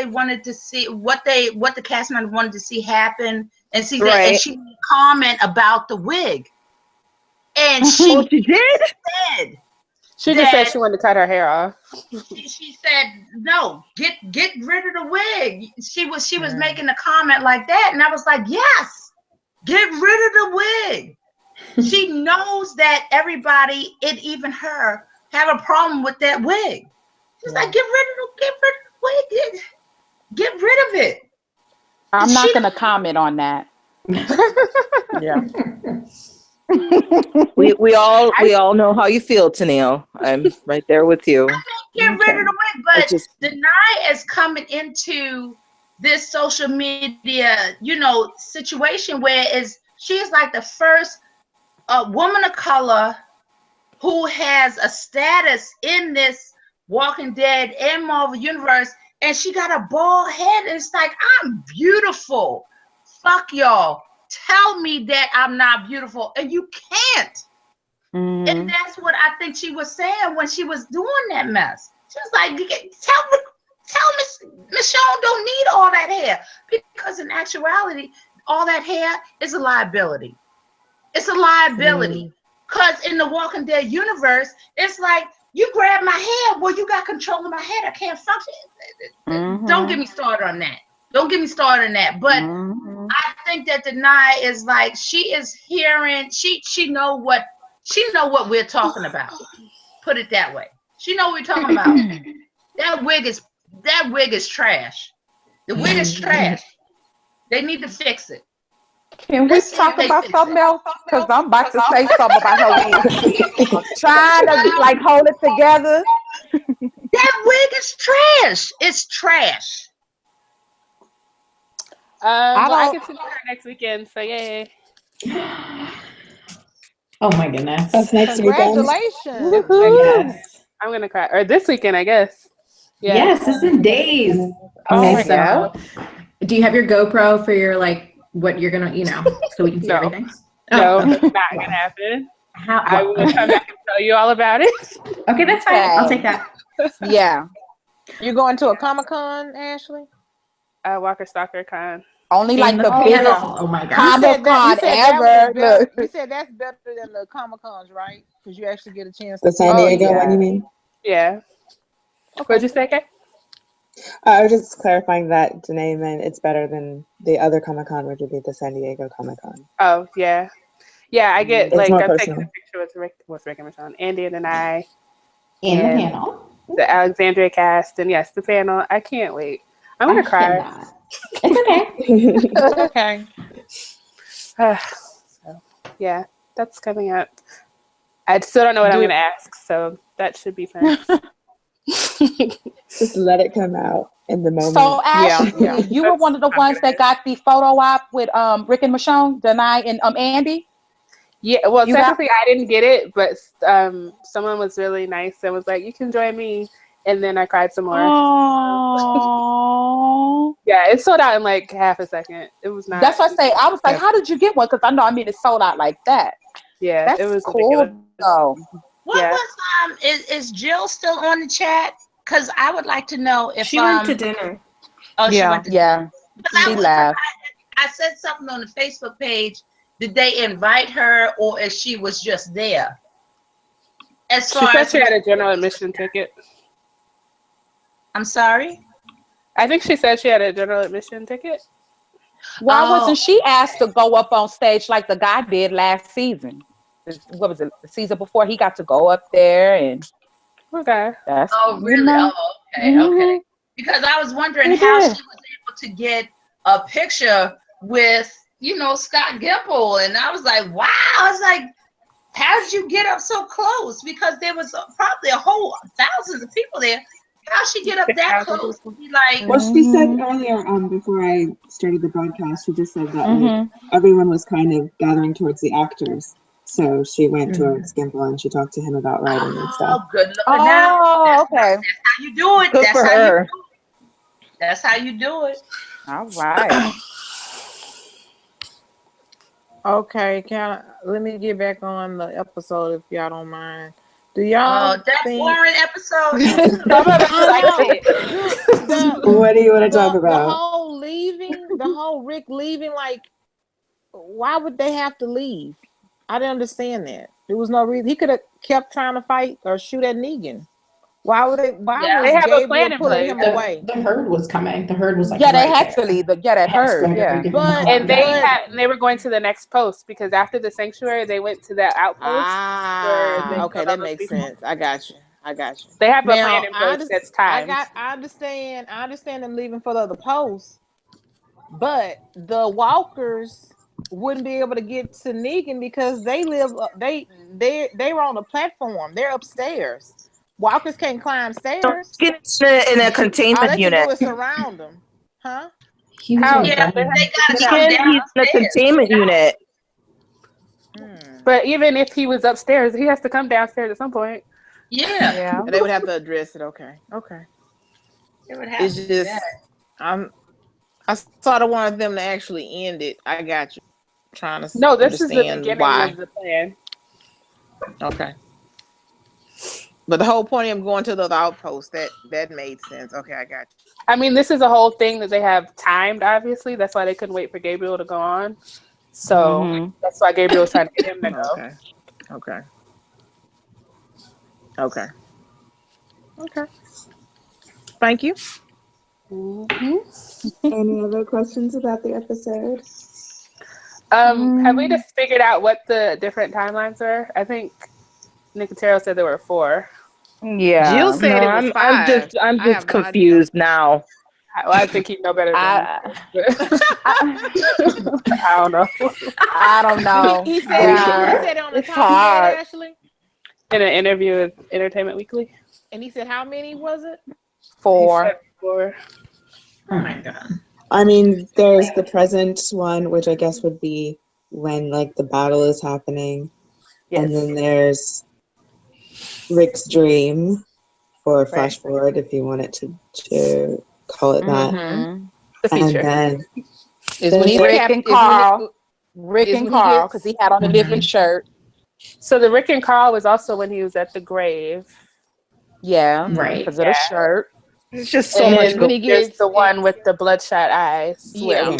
wanted to see, what the cast members wanted to see happen, and see that, and she made a comment about the wig, and she did. She just said she wanted to cut her hair off. She said, "No, get rid of the wig." She was making a comment like that, and I was like, "Yes, get rid of the wig." She knows that everybody, even her, have a problem with that wig. She's like, get rid of the wig. Get rid of it. I'm not going to comment on that. Yeah. we all know how you feel, Tennille. I'm right there with you. Get rid of the wig, but Denai is coming into this social media, situation where she is like the first woman of color who has a status in this Walking Dead and Marvel universe, and she got a bald head, and it's like, I'm beautiful. Fuck y'all. Tell me that I'm not beautiful, and you can't. And that's what I think she was saying when she was doing that mess. She was like, tell Michonne don't need all that hair, because in actuality, all that hair is a liability. It's a liability. Because in the Walking Dead universe, it's like, you grab my hair, well, you got control of my head. I can't function. Don't get me started on that. But I think that Denai is like, she is hearing, she know what we're talking about. Put it that way. She know what we're talking about. That wig is trash. The wig is trash. They need to fix it. Can we talk about something else? Because I'm about to say something about her wig. I'm trying to hold it together. That wig is trash. It's trash. I get to meet her next weekend, so yay. Oh my goodness. That's next Congratulations. Yes. I'm going to cry. Or this weekend, I guess. Yeah. Yes, it's in days. Okay, so do you have your GoPro for your, what you're going to, so we can see everything? No, that's not going to happen. I will come back and tell you all about it. Okay, that's fine. I'll take that. Yeah. You're going to a Comic-Con, Ashley? Walker Stalker Con. Only the biggest Comic-Con ever. You said that's better than the Comic-Cons, right? Because you actually get a chance the San Diego one, you mean? Yeah. Okay. What'd you say, Kay? I was just clarifying that Danae meant it's better than the other Comic-Con, which would be the San Diego Comic-Con. Oh, yeah. Yeah, I get, I'm taking a picture with Rick and Michonne, Andy and I. And the panel. The Alexandria cast, and yes, the panel. I can't wait. I'm going to cry. It's okay. So, yeah, that's coming up. I still don't know what I'm going to ask, so that should be fun. Just let it come out in the moment. So Ashley, you were one of the ones that got the photo op with Rick and Michonne, Denai and Andy. Yeah, well, technically I didn't get it, but someone was really nice and was like, "You can join me," and then I cried some more. Oh, yeah, it sold out in like half a second. It was not. That's what I say. I was like, "How did you get one?" Because I know, it sold out like that. Yeah, that's it was cool. Ridiculous. What was is Jill still on the chat? Because I would like to know if she went to dinner. Oh, she went to dinner. She left. I said something on the Facebook page. Did they invite her, or if she was just there? She said she had a general admission ticket. I'm sorry? I think she said she had a general admission ticket. Why wasn't she asked to go up on stage like the guy did last season? What was it? The season before, he got to go up there and. Okay. Really? Okay. Because I was wondering how she was able to get a picture with, Scott Gimple, and I was like, wow. I was like, how did you get up so close? Because there was probably a whole thousands of people there. How she get up that close? Be like, well, she said earlier, before I started the broadcast, she just said that like everyone was kind of gathering towards the actors. So she went towards Gimple and she talked to him about writing and stuff. Oh, good luck. Now, okay. That's how you do it. Good for her. That's how you do it. All right. Okay, let me get back on the episode if y'all don't mind. Do y'all that boring episode? What do you want to talk about? The whole Rick leaving, like, why would they have to leave? I didn't understand that. There was no reason. He could have kept trying to fight or shoot at Negan. Why would they? Why was they have Gabriel a plan in pulling place. him away? The herd was coming. The herd was like, they had to leave. That herd. Yeah. And they were going to the next post because after the sanctuary, they went to that outpost. Okay, that makes sense. I got you. They have a plan in place that's timed. I understand them leaving for the other post, but the walkers wouldn't be able to get to Negan because they live. They were on the platform. They're upstairs. Walkers can't climb stairs. Get in a containment unit. All they can do is surround them, huh? They gotta come down. He's in a containment unit. But even if he was upstairs, he has to come downstairs at some point. Yeah. They would have to address it. Okay. It would have it's to just I sort of wanted them to actually end it. I got you. Trying to no, this is the beginning why. of the plan. Okay. But the whole point of him going to the outpost, that made sense. Okay, I got you. I mean, this is a whole thing that they have timed, obviously. That's why they couldn't wait for Gabriel to go on. So that's why Gabriel was trying to get him to go. Okay. Thank you. Any other questions about the episode? Have we just figured out what the different timelines were? I think Nicotero said there were 4. Yeah. Jill said it was 5. I'm just confused now. Well, I think you know better than me. I don't know. I don't know. He said it on the it's top hard. Ashley. In an interview with Entertainment Weekly. And he said, how many was it? 4. He said 4. Oh my God. I mean, there's the present one, which I guess would be when like the battle is happening. Yes. And then there's Rick's dream, or flash forward if you want it to call it that. The feature. And then is when Rick and Carl. Rick and Carl, because he had on a different shirt. So the Rick and Carl was also when he was at the grave. Yeah, right. Because of the shirt. It's just so much. When he gets the one with the bloodshot eyes. Yeah.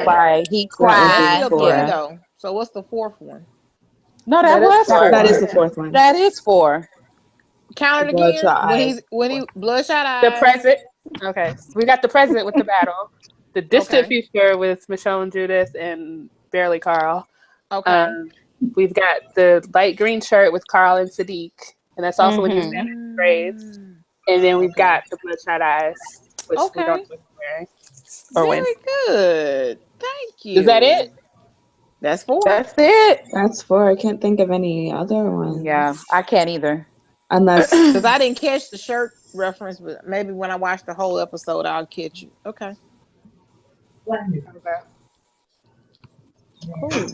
Right. He cried. Though. So what's the 4th one? No, that was 4. That is the 4th one. That is 4. Count it again. When he bloodshot eyes. The present. Okay, so we got the present with the battle. The distant future with Michonne, Judith, and barely Carl. Okay. We've got the light green shirt with Carl and Sadiq, and that's also when he was standing in the graves. And then we've got the bloodshot eyes, which we don't know wearing. Very good. Thank you. Is that it? That's 4. That's it. That's 4. I can't think of any other ones. Yeah, I can't either. Unless because I didn't catch the shirt reference, but maybe when I watch the whole episode, I'll catch you. Okay. Cool.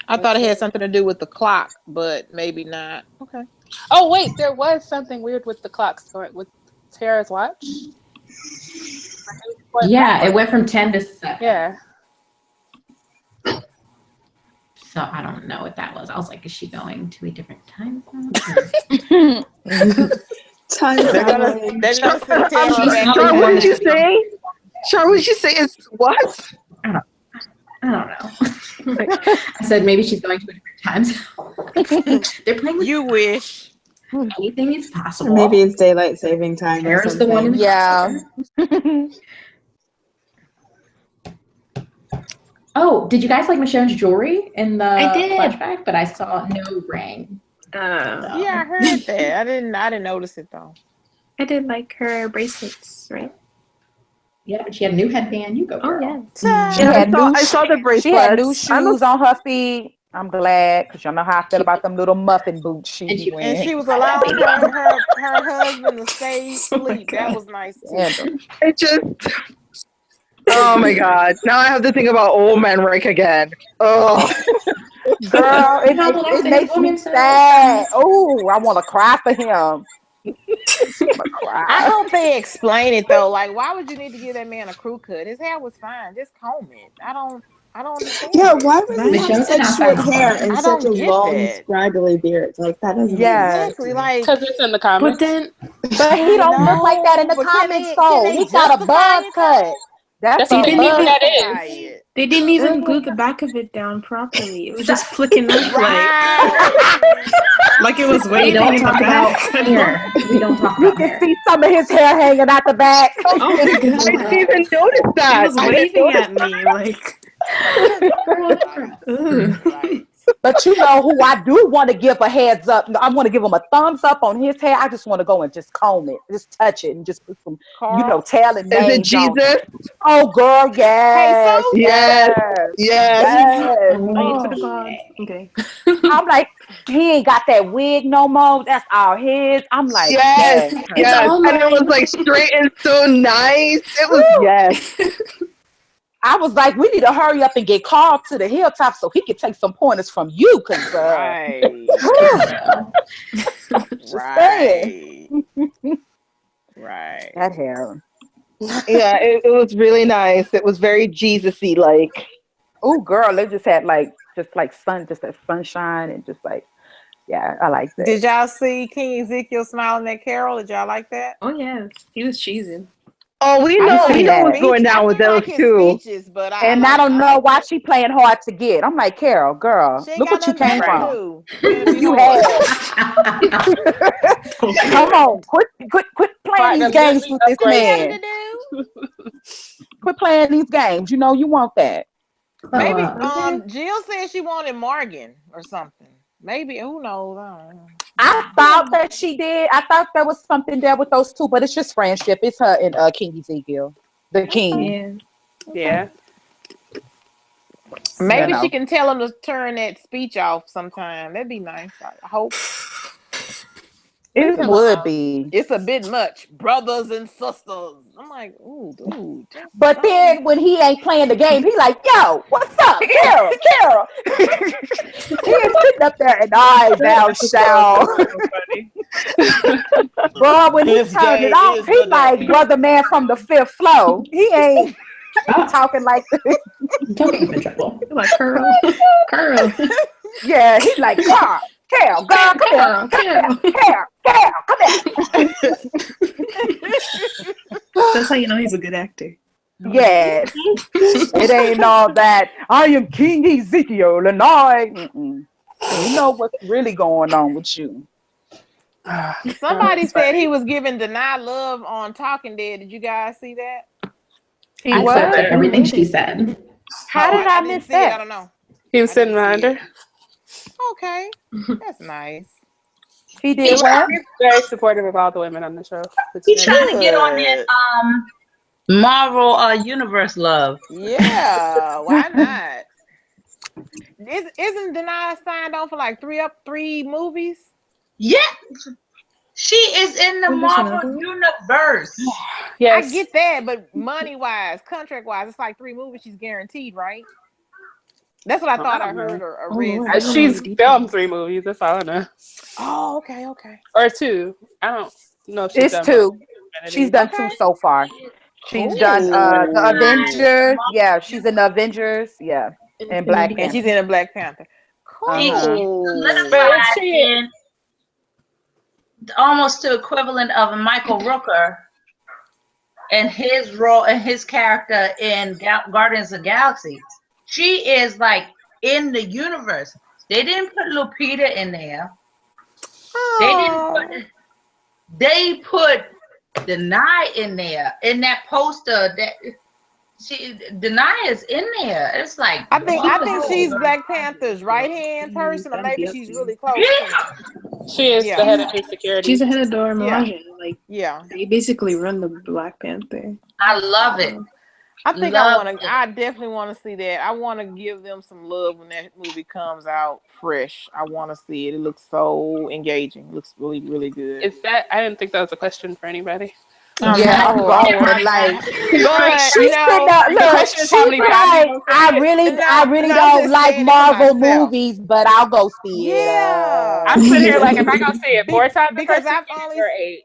I thought it had something to do with the clock, but maybe not. Okay. Oh wait, there was something weird with the clocks with Tara's watch. Yeah, it went from 10 to 7. Yeah. So I don't know what that was. I was like, is she going to a different time zone? They're gonna sit Char, what did you say? Char, what did you say? It's what? I don't know. I said maybe she's going to a different time zone. They're playing with you wish. Anything is possible. Maybe it's daylight saving time. Tara's the one in the Oh, did you guys like Michonne's jewelry in the flashback? But I saw no ring. Yeah, I heard that. I didn't notice it though. I did like her bracelets, right? Yeah, but she had a new headband. You go, girl. Oh yeah. I saw the bracelets. She had new shoes on her feet. I'm glad, because y'all know how I feel about them little muffin boots she be wearing. And she was allowing her husband to stay asleep. That was nice too. It just, oh my God. Now I have to think about old man Rick again. Oh. Girl, it makes me sad. Oh, I want to cry for him. I hope they explain it though. Like, why would you need to give that man a crew cut? His hair was fine. Just comb it. I don't understand. Yeah, why would he have such short hair and such a long, scraggly beard? Like, that doesn't make sense. Exactly. Like, because it's in the comics. But he don't look like that in the comics, though. He got a buzz cut. That's they didn't even even that is. They didn't even glue the back of it down properly. It was just flicking up like it was waving. We don't talk about hair. We don't talk about hair. You can see some of his hair hanging out the back. Oh my God. I didn't even notice that. He was waving at me like. But you know who I do want to give a heads up. I want to give him a thumbs up on his hair. I just want to go and just comb it, just touch it, and just put some, tail and names. Is it Jesus? Oh, girl, yes, yes. Okay. I'm like, he ain't got that wig no more. That's all his. I'm like, yes. And it was like straight and so nice. It was yes. I was like, we need to hurry up and get called to the hilltop so he could take some pointers from you, cause right. Right. That hair. Yeah, it was really nice. It was very Jesus-y like. Oh, girl, they just had just that sunshine and just like, yeah, I like that. Did y'all see King Ezekiel smiling at Carol? Did y'all like that? Oh yes, he was cheesing. Oh, we know what's going down with those two. Speeches, but I don't know why she playing hard to get. I'm like, Carol, girl, look what you came from. You had. Come on, quit playing these games with this man. Quit playing these games. You know you want that. Maybe Jill said she wanted Morgan or something. Maybe, who knows? I thought that she did. I thought there was something there with those two, but it's just friendship. It's her and King Ezekiel, the king. Yeah. Maybe she can tell him to turn that speech off sometime. That'd be nice. I hope. It would be. It's a bit much, brothers and sisters. I'm like, ooh, dude. But then when he ain't playing the game, he like, yo, what's up, Carol? He is sitting up there and eyes down, down. Bro, when he turned it off, he like brother man from the fifth floor. He ain't talking like this. Talking in trouble. Like Carol. Yeah, he's like, Carol, girl, come here. Carol, come here. That's how you know he's a good actor. Yes. It ain't all that. I am King Ezekiel and you know what's really going on with you. Somebody said he was giving Deny love on Talking Dead. Did you guys see that? I said everything she said. How did I miss that? I don't know. He was sitting behind her. Okay, that's nice. He did what? He's very supportive of all the women on the show. He's trying to get on that Marvel Universe love. Yeah, why not? Isn't Deny signed on for like three movies? Yeah, she is in the Marvel universe. Yes. I get that, but money-wise, contract-wise, it's like 3 movies she's guaranteed, right? That's what I thought I heard or read. She's filmed 3 movies. That's all I know. Oh, okay. Or 2. I don't know if she's done 2. She's done 2 so far. She's done the Avengers. Yeah, she's in the Avengers. Yeah, and Black Panther. And she's in a Black Panther. Cool. In almost the equivalent of a Michael Rooker and his role and his character in Guardians of the Galaxy. She is like in the universe. They didn't put Lupita in there. They put Denai in there in that poster. That Denai is in there. It's like I think she's Black Panther's right hand person, or maybe she's really close. Yeah. She is the head of his security. She's the head of Dora Milaje. Yeah. They basically run the Black Panther. I love it. I think I definitely want to see that. I want to give them some love when that movie comes out fresh. I want to see it. It looks so engaging. It looks really, really good. Is that? I didn't think that was a question for anybody. Yeah, I'm going like, she's I really don't like Marvel movies, but I'll go see it. Yeah, I'm sitting here like, am I gonna see it 4 times? Because I've only seen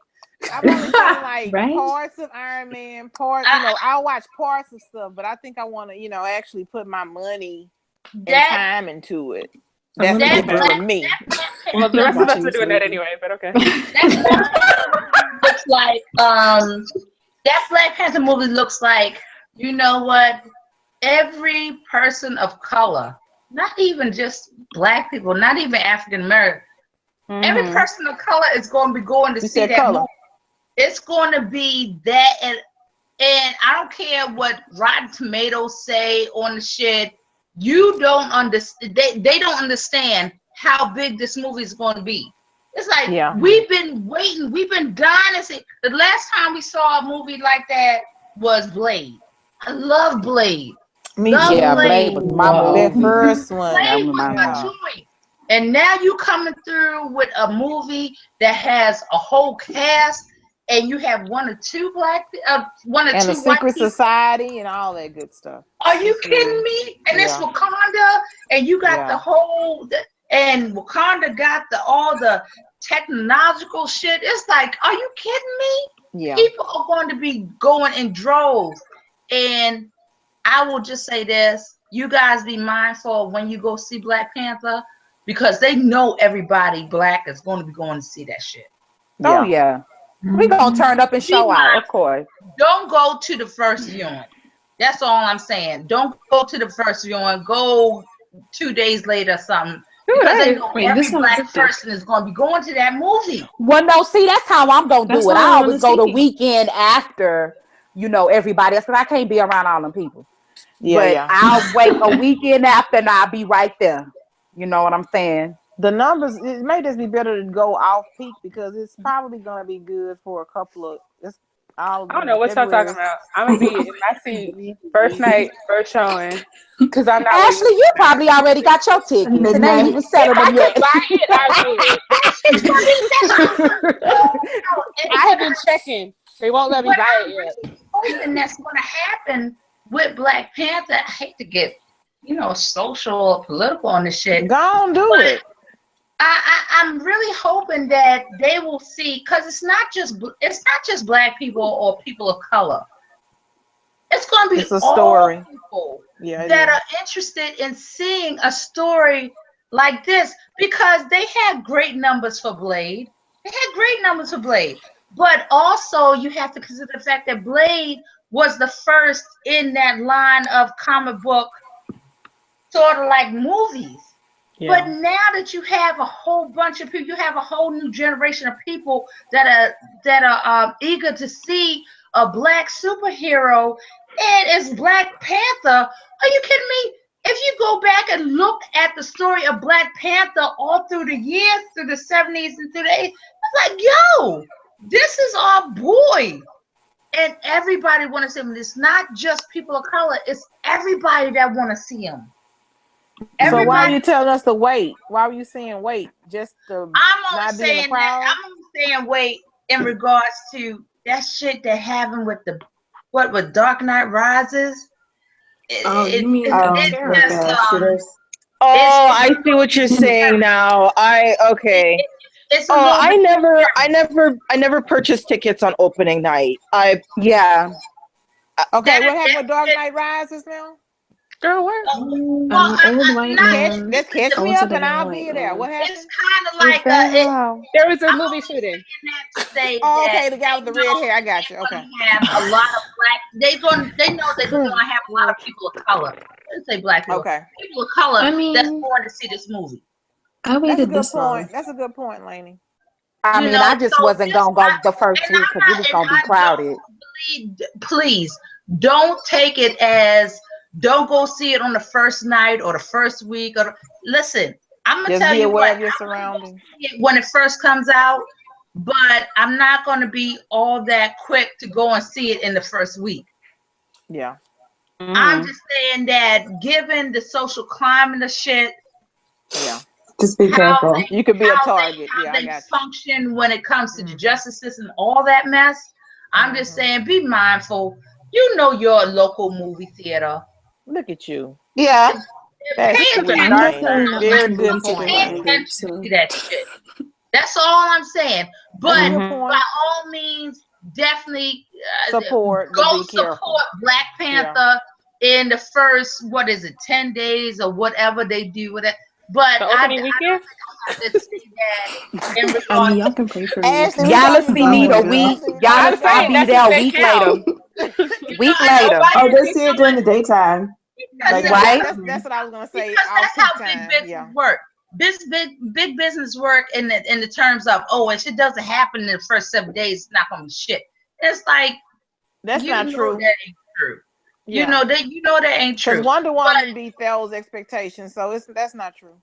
like parts of Iron Man, I'll watch parts of stuff, but I think I want to, actually put my money and time into it. That's for me. Well, the rest of us are doing that anyway, but okay. Looks like that Black Panther movie looks like, you know what? Every person of color, not even just Black people, not even African American, every person of color is going to be going to see that movie. It's going to be that, and I don't care what Rotten Tomatoes say on the shit. You don't understand. They don't understand how big this movie is going to be. It's like we've been waiting. We've been dying to see. The last time we saw a movie like that was Blade. I love Blade. Blade was my first one. Blade was my joint. And now you coming through with a movie that has a whole cast, and you have 1 or 2 black, 1 or 2 and a secret white society and all that good stuff. Are you kidding me? And it's Wakanda, and you got the whole, and Wakanda got all the technological shit. It's like, are you kidding me? Yeah. People are going to be going in droves. And I will just say this, you guys be mindful when you go see Black Panther, because they know everybody Black is going to be going to see that shit. Oh yeah. We're gonna turn up and show out, of course. Don't go to the first viewing. That's all I'm saying. Don't go to the first viewing. Go 2 days later or something. Because they know every Black person is going to be going to that movie. Well, no, see, that's how I'm going to do it. I always go the weekend after, everybody else, because I can't be around all them people. But I'll wait a weekend after and I'll be right there. You know what I'm saying? The numbers, it may just be better to go off peak because it's probably going to be good for a couple of, I don't know what y'all talking about. I'm going to be in my seat first night, first showing. Because I'm not. Ashley, you probably already got your ticket. And they ain't even settled them yet. I have been checking. They won't let me buy it yet. And that's going to happen with Black Panther. I hate to get, social or political on this shit. Go on, do it. I'm really hoping that they will see, because it's not just Black people or people of color. It's going to be a story. People that are interested in seeing a story like this, because they had great numbers for Blade. But also you have to consider the fact that Blade was the first in that line of comic book sort of like movies. Yeah. But now that you have a whole bunch of people, you have a whole new generation of people that are eager to see a Black superhero, and it's Black Panther. Are you kidding me? If you go back and look at the story of Black Panther all through the years, through the 70s and through the 80s, it's like, yo, this is our boy. And everybody want to see him. It's not just people of color. It's everybody that want to see him. So why are you telling us to wait? Why were you saying wait? Just to I'm only saying that. I'm only saying wait in regards to that shit that happened with with Dark Knight Rises. I see what you're saying now. Okay. I never purchased tickets on opening night. Okay, what happened with Dark Knight Rises now? Girl, what? Old white man. Let's catch me up and I'll be there. What happened? It's kind of like there was a movie shooting. Okay, the guy with the red hair. I got you. Okay. Have a lot of black. They know they're going to have a lot of people of color. Let's say black people. Okay. People of color that's going to see this movie. I waited this long. That's a good point, Lainey. I just wasn't gonna go the first week because it was gonna be crowded. Please don't take it as. Don't go see it on the first night or the first week. Listen, I'm gonna tell you what. Of your surroundings. When it first comes out, but I'm not gonna be all that quick to go and see it in the first week. Yeah. I'm just saying that given the social climate of shit. Yeah. Just be careful. You could be a target. How they function when it comes to the justice system, all that mess. I'm just saying, be mindful. You know your local movie theater. Look at you. Yeah. That's good point. That shit. That's all I'm saying. But by all means, definitely support Black Panther in the first 10 days or whatever they do with it. But I don't think to see that in regards y'all can pray for me. Galaxy need a week. Galaxy, I'll be there a week later. Oh, they see it during the daytime. Right? That's what I was gonna say. Because that's how big business work. Big business work in the terms of if shit doesn't happen in the first 7 days, it's not gonna be shit. It's like that's not true. That ain't true. Yeah. You know that ain't true. Because Wonder Woman beat Thel's expectations, so that's not true.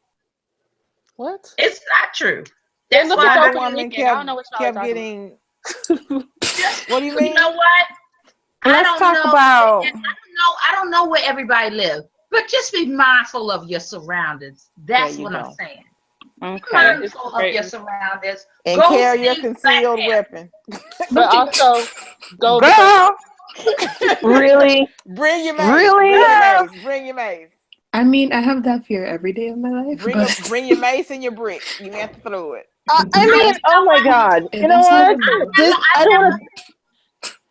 What? It's not true. That's why Wonder Woman kept getting. What do you mean? You know what? Let's talk about. I don't know where everybody lives, but just be mindful of your surroundings. That's what I'm saying. Okay. Mindful of your surroundings. And carry your concealed weapon. But also, girl. Really? Bring your mace. Really? Bring your mace. I mean, I have that fear every day of my life. Bring your mace and your brick. You have to throw it. I mean, oh my God. You know what?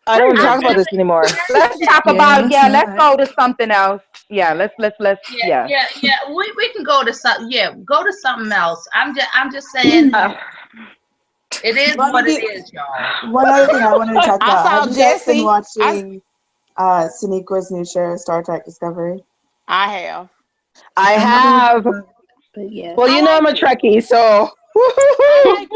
I don't want to talk about this anymore. Let's talk about let's go to something else. Yeah, let's yeah. We can go to something. Yeah, go to something else. I'm just saying it is what it is, y'all. One other thing I wanted to talk about. Have you guys been watching Soneqa's new show, Star Trek Discovery? I have. But yeah. Well, you know I'm a Trekkie, so I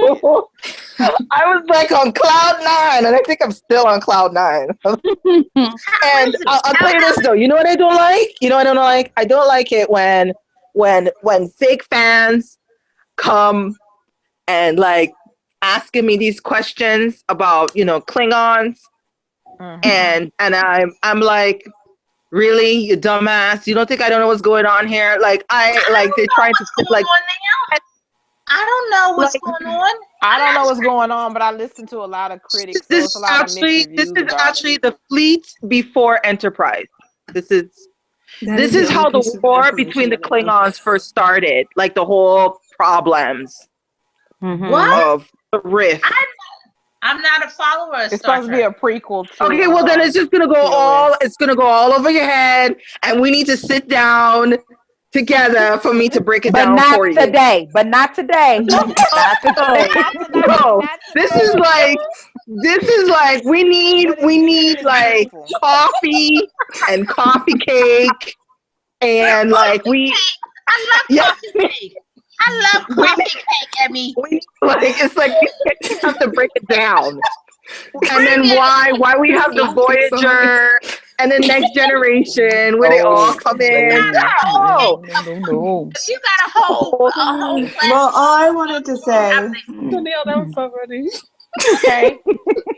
was like on cloud 9, and I think I'm still on cloud 9. And I'll tell you this though. You know what I don't like? I don't like it when fake fans come and like asking me these questions about Klingons, and I'm like, really, you dumbass? You don't think I don't know what's going on here? Like they're trying to sit like. I don't know what's going on. I don't know what's going on, but I listen to a lot of critics. This is actually the fleet before Enterprise. This is how the war between the Klingons first started. Like the whole problems of the rift. I'm not a follower. It's supposed to be a prequel. Okay, well then it's just gonna go all over your head, and we need to sit down together for me to break it down for you. But not today. Not today. No, this is like we need like coffee and coffee cake and like we. I love coffee cake. I love coffee cake, Emmy. It's like you have to break it down. And then why we have the Voyager and the Next Generation where they all come in. No. You got a whole well, all I wanted to say. That was so funny. Okay.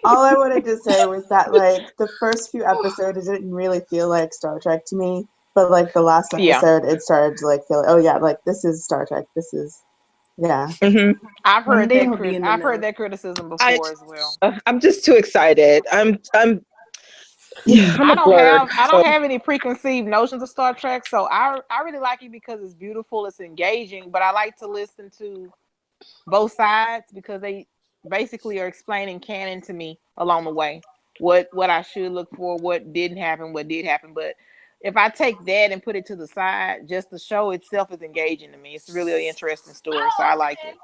All I wanted to say was that like the first few episodes didn't really feel like Star Trek to me. But like the last episode, it started to like feel, oh yeah, like this is Star Trek. This is, yeah. Mm-hmm. I've heard that criticism before as well. I'm just too excited. I'm I don't have any preconceived notions of Star Trek, so I really like it because it's beautiful, it's engaging, but I like to listen to both sides because they basically are explaining canon to me along the way. What I should look for, what didn't happen, what did happen. But if I take that and put it to the side, just the show itself is engaging to me. It's really an interesting story, so I like it.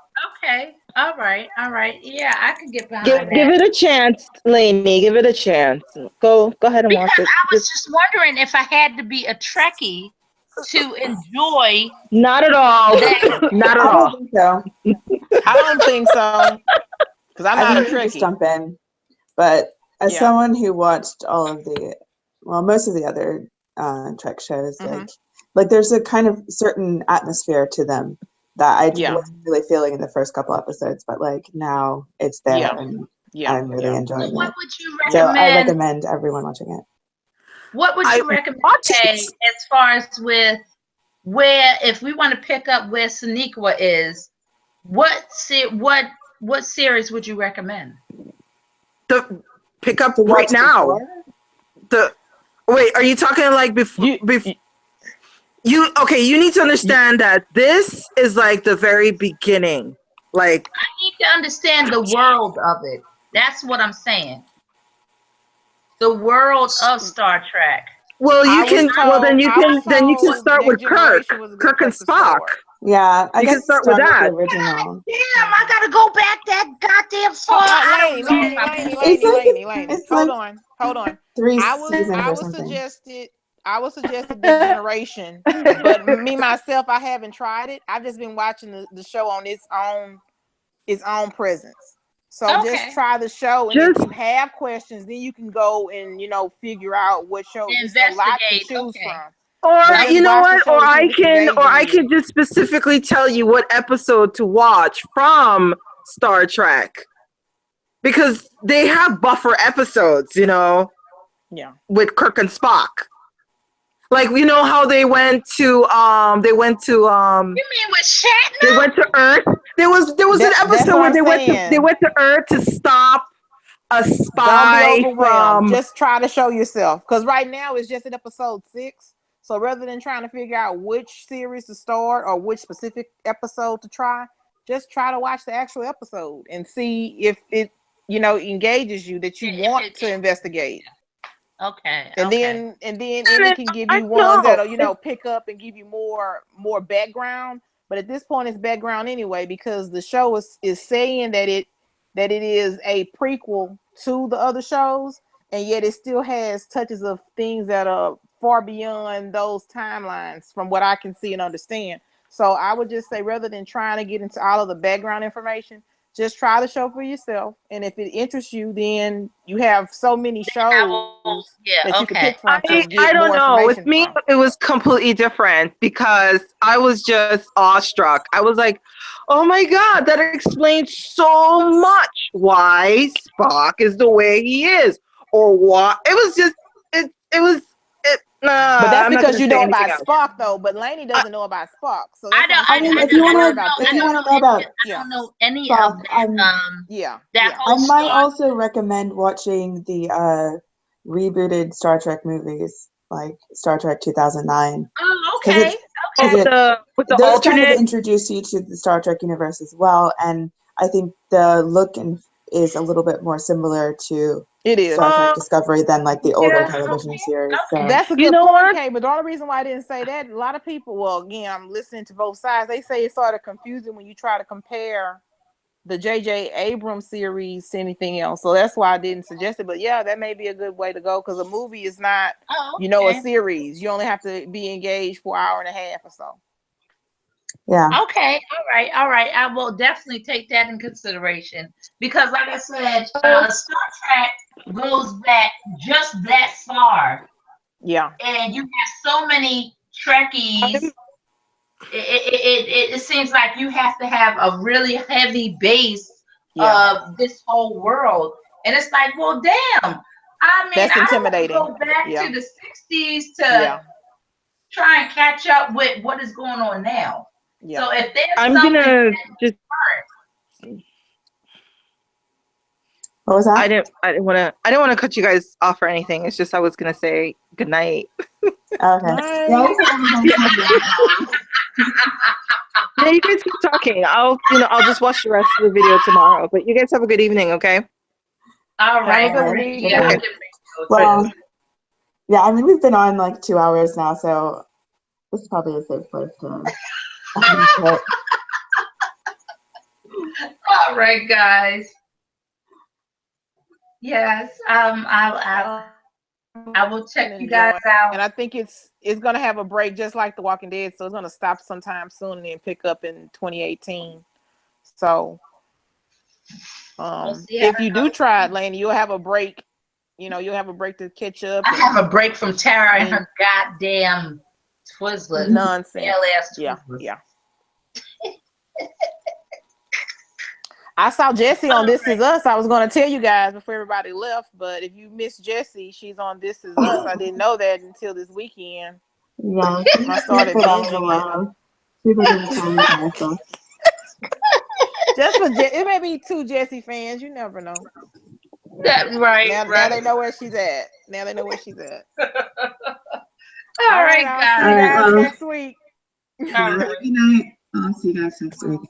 Okay. All right. Yeah, I can get behind that. Give it a chance, Lainey. Give it a chance. Go ahead and watch it. I was just wondering if I had to be a Trekkie to enjoy. Not at all. Not at all. I don't think so. Because I'm not a Trekkie. Just jump in. But as someone who watched most of the other Trek shows, like there's a kind of certain atmosphere to them that I wasn't really feeling in the first couple episodes, but like now it's there and I'm really enjoying it. What would you recommend? So I recommend everyone watching it. What would you recommend as far as with where, if we want to pick up where Sonequa is, what series would you recommend? Pick up right now. Wait, are you talking like before? You need to understand that this is like the very beginning. Like, I need to understand the world of it. That's what I'm saying. The world of Star Trek. Well, then you can start with Kirk and Spock. Yeah, I can start with that. Original. Damn, I gotta go back that goddamn far. Hold on. I was suggested Big Generation, but me myself, I haven't tried it. I've just been watching the show on its own presence. So just try the show, and if you have questions, then you can go and figure out what show. There's a lot to choose from. Or you know what? Or I can just specifically tell you what episode to watch from Star Trek, because they have buffer episodes, with Kirk and Spock. Like, you know how they went to You mean with Shatner? They went to Earth. There was an episode where they went to Earth to stop a spy from. Just try to show yourself, because right now it's just in episode 6. So rather than trying to figure out which series to start or which specific episode to try, just try to watch the actual episode and see if it engages you, that you want to investigate. Okay. And then it can give you ones that'll pick up and give you more background. But at this point, it's background anyway, because the show is saying that it is a prequel to the other shows, and yet it still has touches of things that are far beyond those timelines from what I can see and understand. So I would just say, rather than trying to get into all of the background information, just try the show for yourself. And if it interests you, then you have so many shows that you can pick from. I don't know. With me, it was completely different, because I was just awestruck. I was like, oh my God, that explains so much why Spock is the way he is. Or why it was just but that's because you know about Spock, though. But Lainey doesn't know about Spock, so I don't know any of that. I might also recommend watching the rebooted Star Trek movies, like Star Trek 2009. Oh, okay. With the alternate, kind of introduce you to the Star Trek universe as well, and I think the look is a little bit more similar to Star Trek Discovery than like the older television series. So. That's a good point, okay, but the only reason why I didn't say that, a lot of people, well, again, I'm listening to both sides. They say it's sort of confusing when you try to compare the J.J. Abrams series to anything else. So that's why I didn't suggest it. But yeah, that may be a good way to go, because a movie is not, a series. You only have to be engaged for an hour and a half or so. Yeah. Okay. All right. I will definitely take that in consideration, because, like I said, Star Trek goes back just that far. Yeah. And you have so many Trekkies. It seems like you have to have a really heavy base of this whole world, and it's like, well, damn. I mean, that's intimidating. I don't go back to the 60s to try and catch up with what is going on now. Yeah. So if there's I'm gonna just. What was that? I didn't want to cut you guys off or anything. It's just I was gonna say good night. Okay. Yeah, you guys keep talking. I'll just watch the rest of the video tomorrow. But you guys have a good evening, okay? All right. Yeah. Well, yeah. I mean, we've been on like 2 hours now, so this is probably a safe place to. All right, guys. Yes, I will check you guys out. And I think it's gonna have a break just like The Walking Dead, so it's gonna stop sometime soon and then pick up in 2018. So if you do try it, Laney, you'll have a break. You'll have a break to catch up. I have a break from Tara and her goddamn Twizzler nonsense. Yeah. I saw Jessie on This Is Us. I was going to tell you guys before everybody left, but if you miss Jessie, she's on This Is Us. I didn't know that until this weekend. Yeah, I started binging it. Just for it may be 2 Jessie fans. You never know. That's right. Now they know where she's at. All right, guys. I'll see you guys next week. Good night. I'll see you guys next week.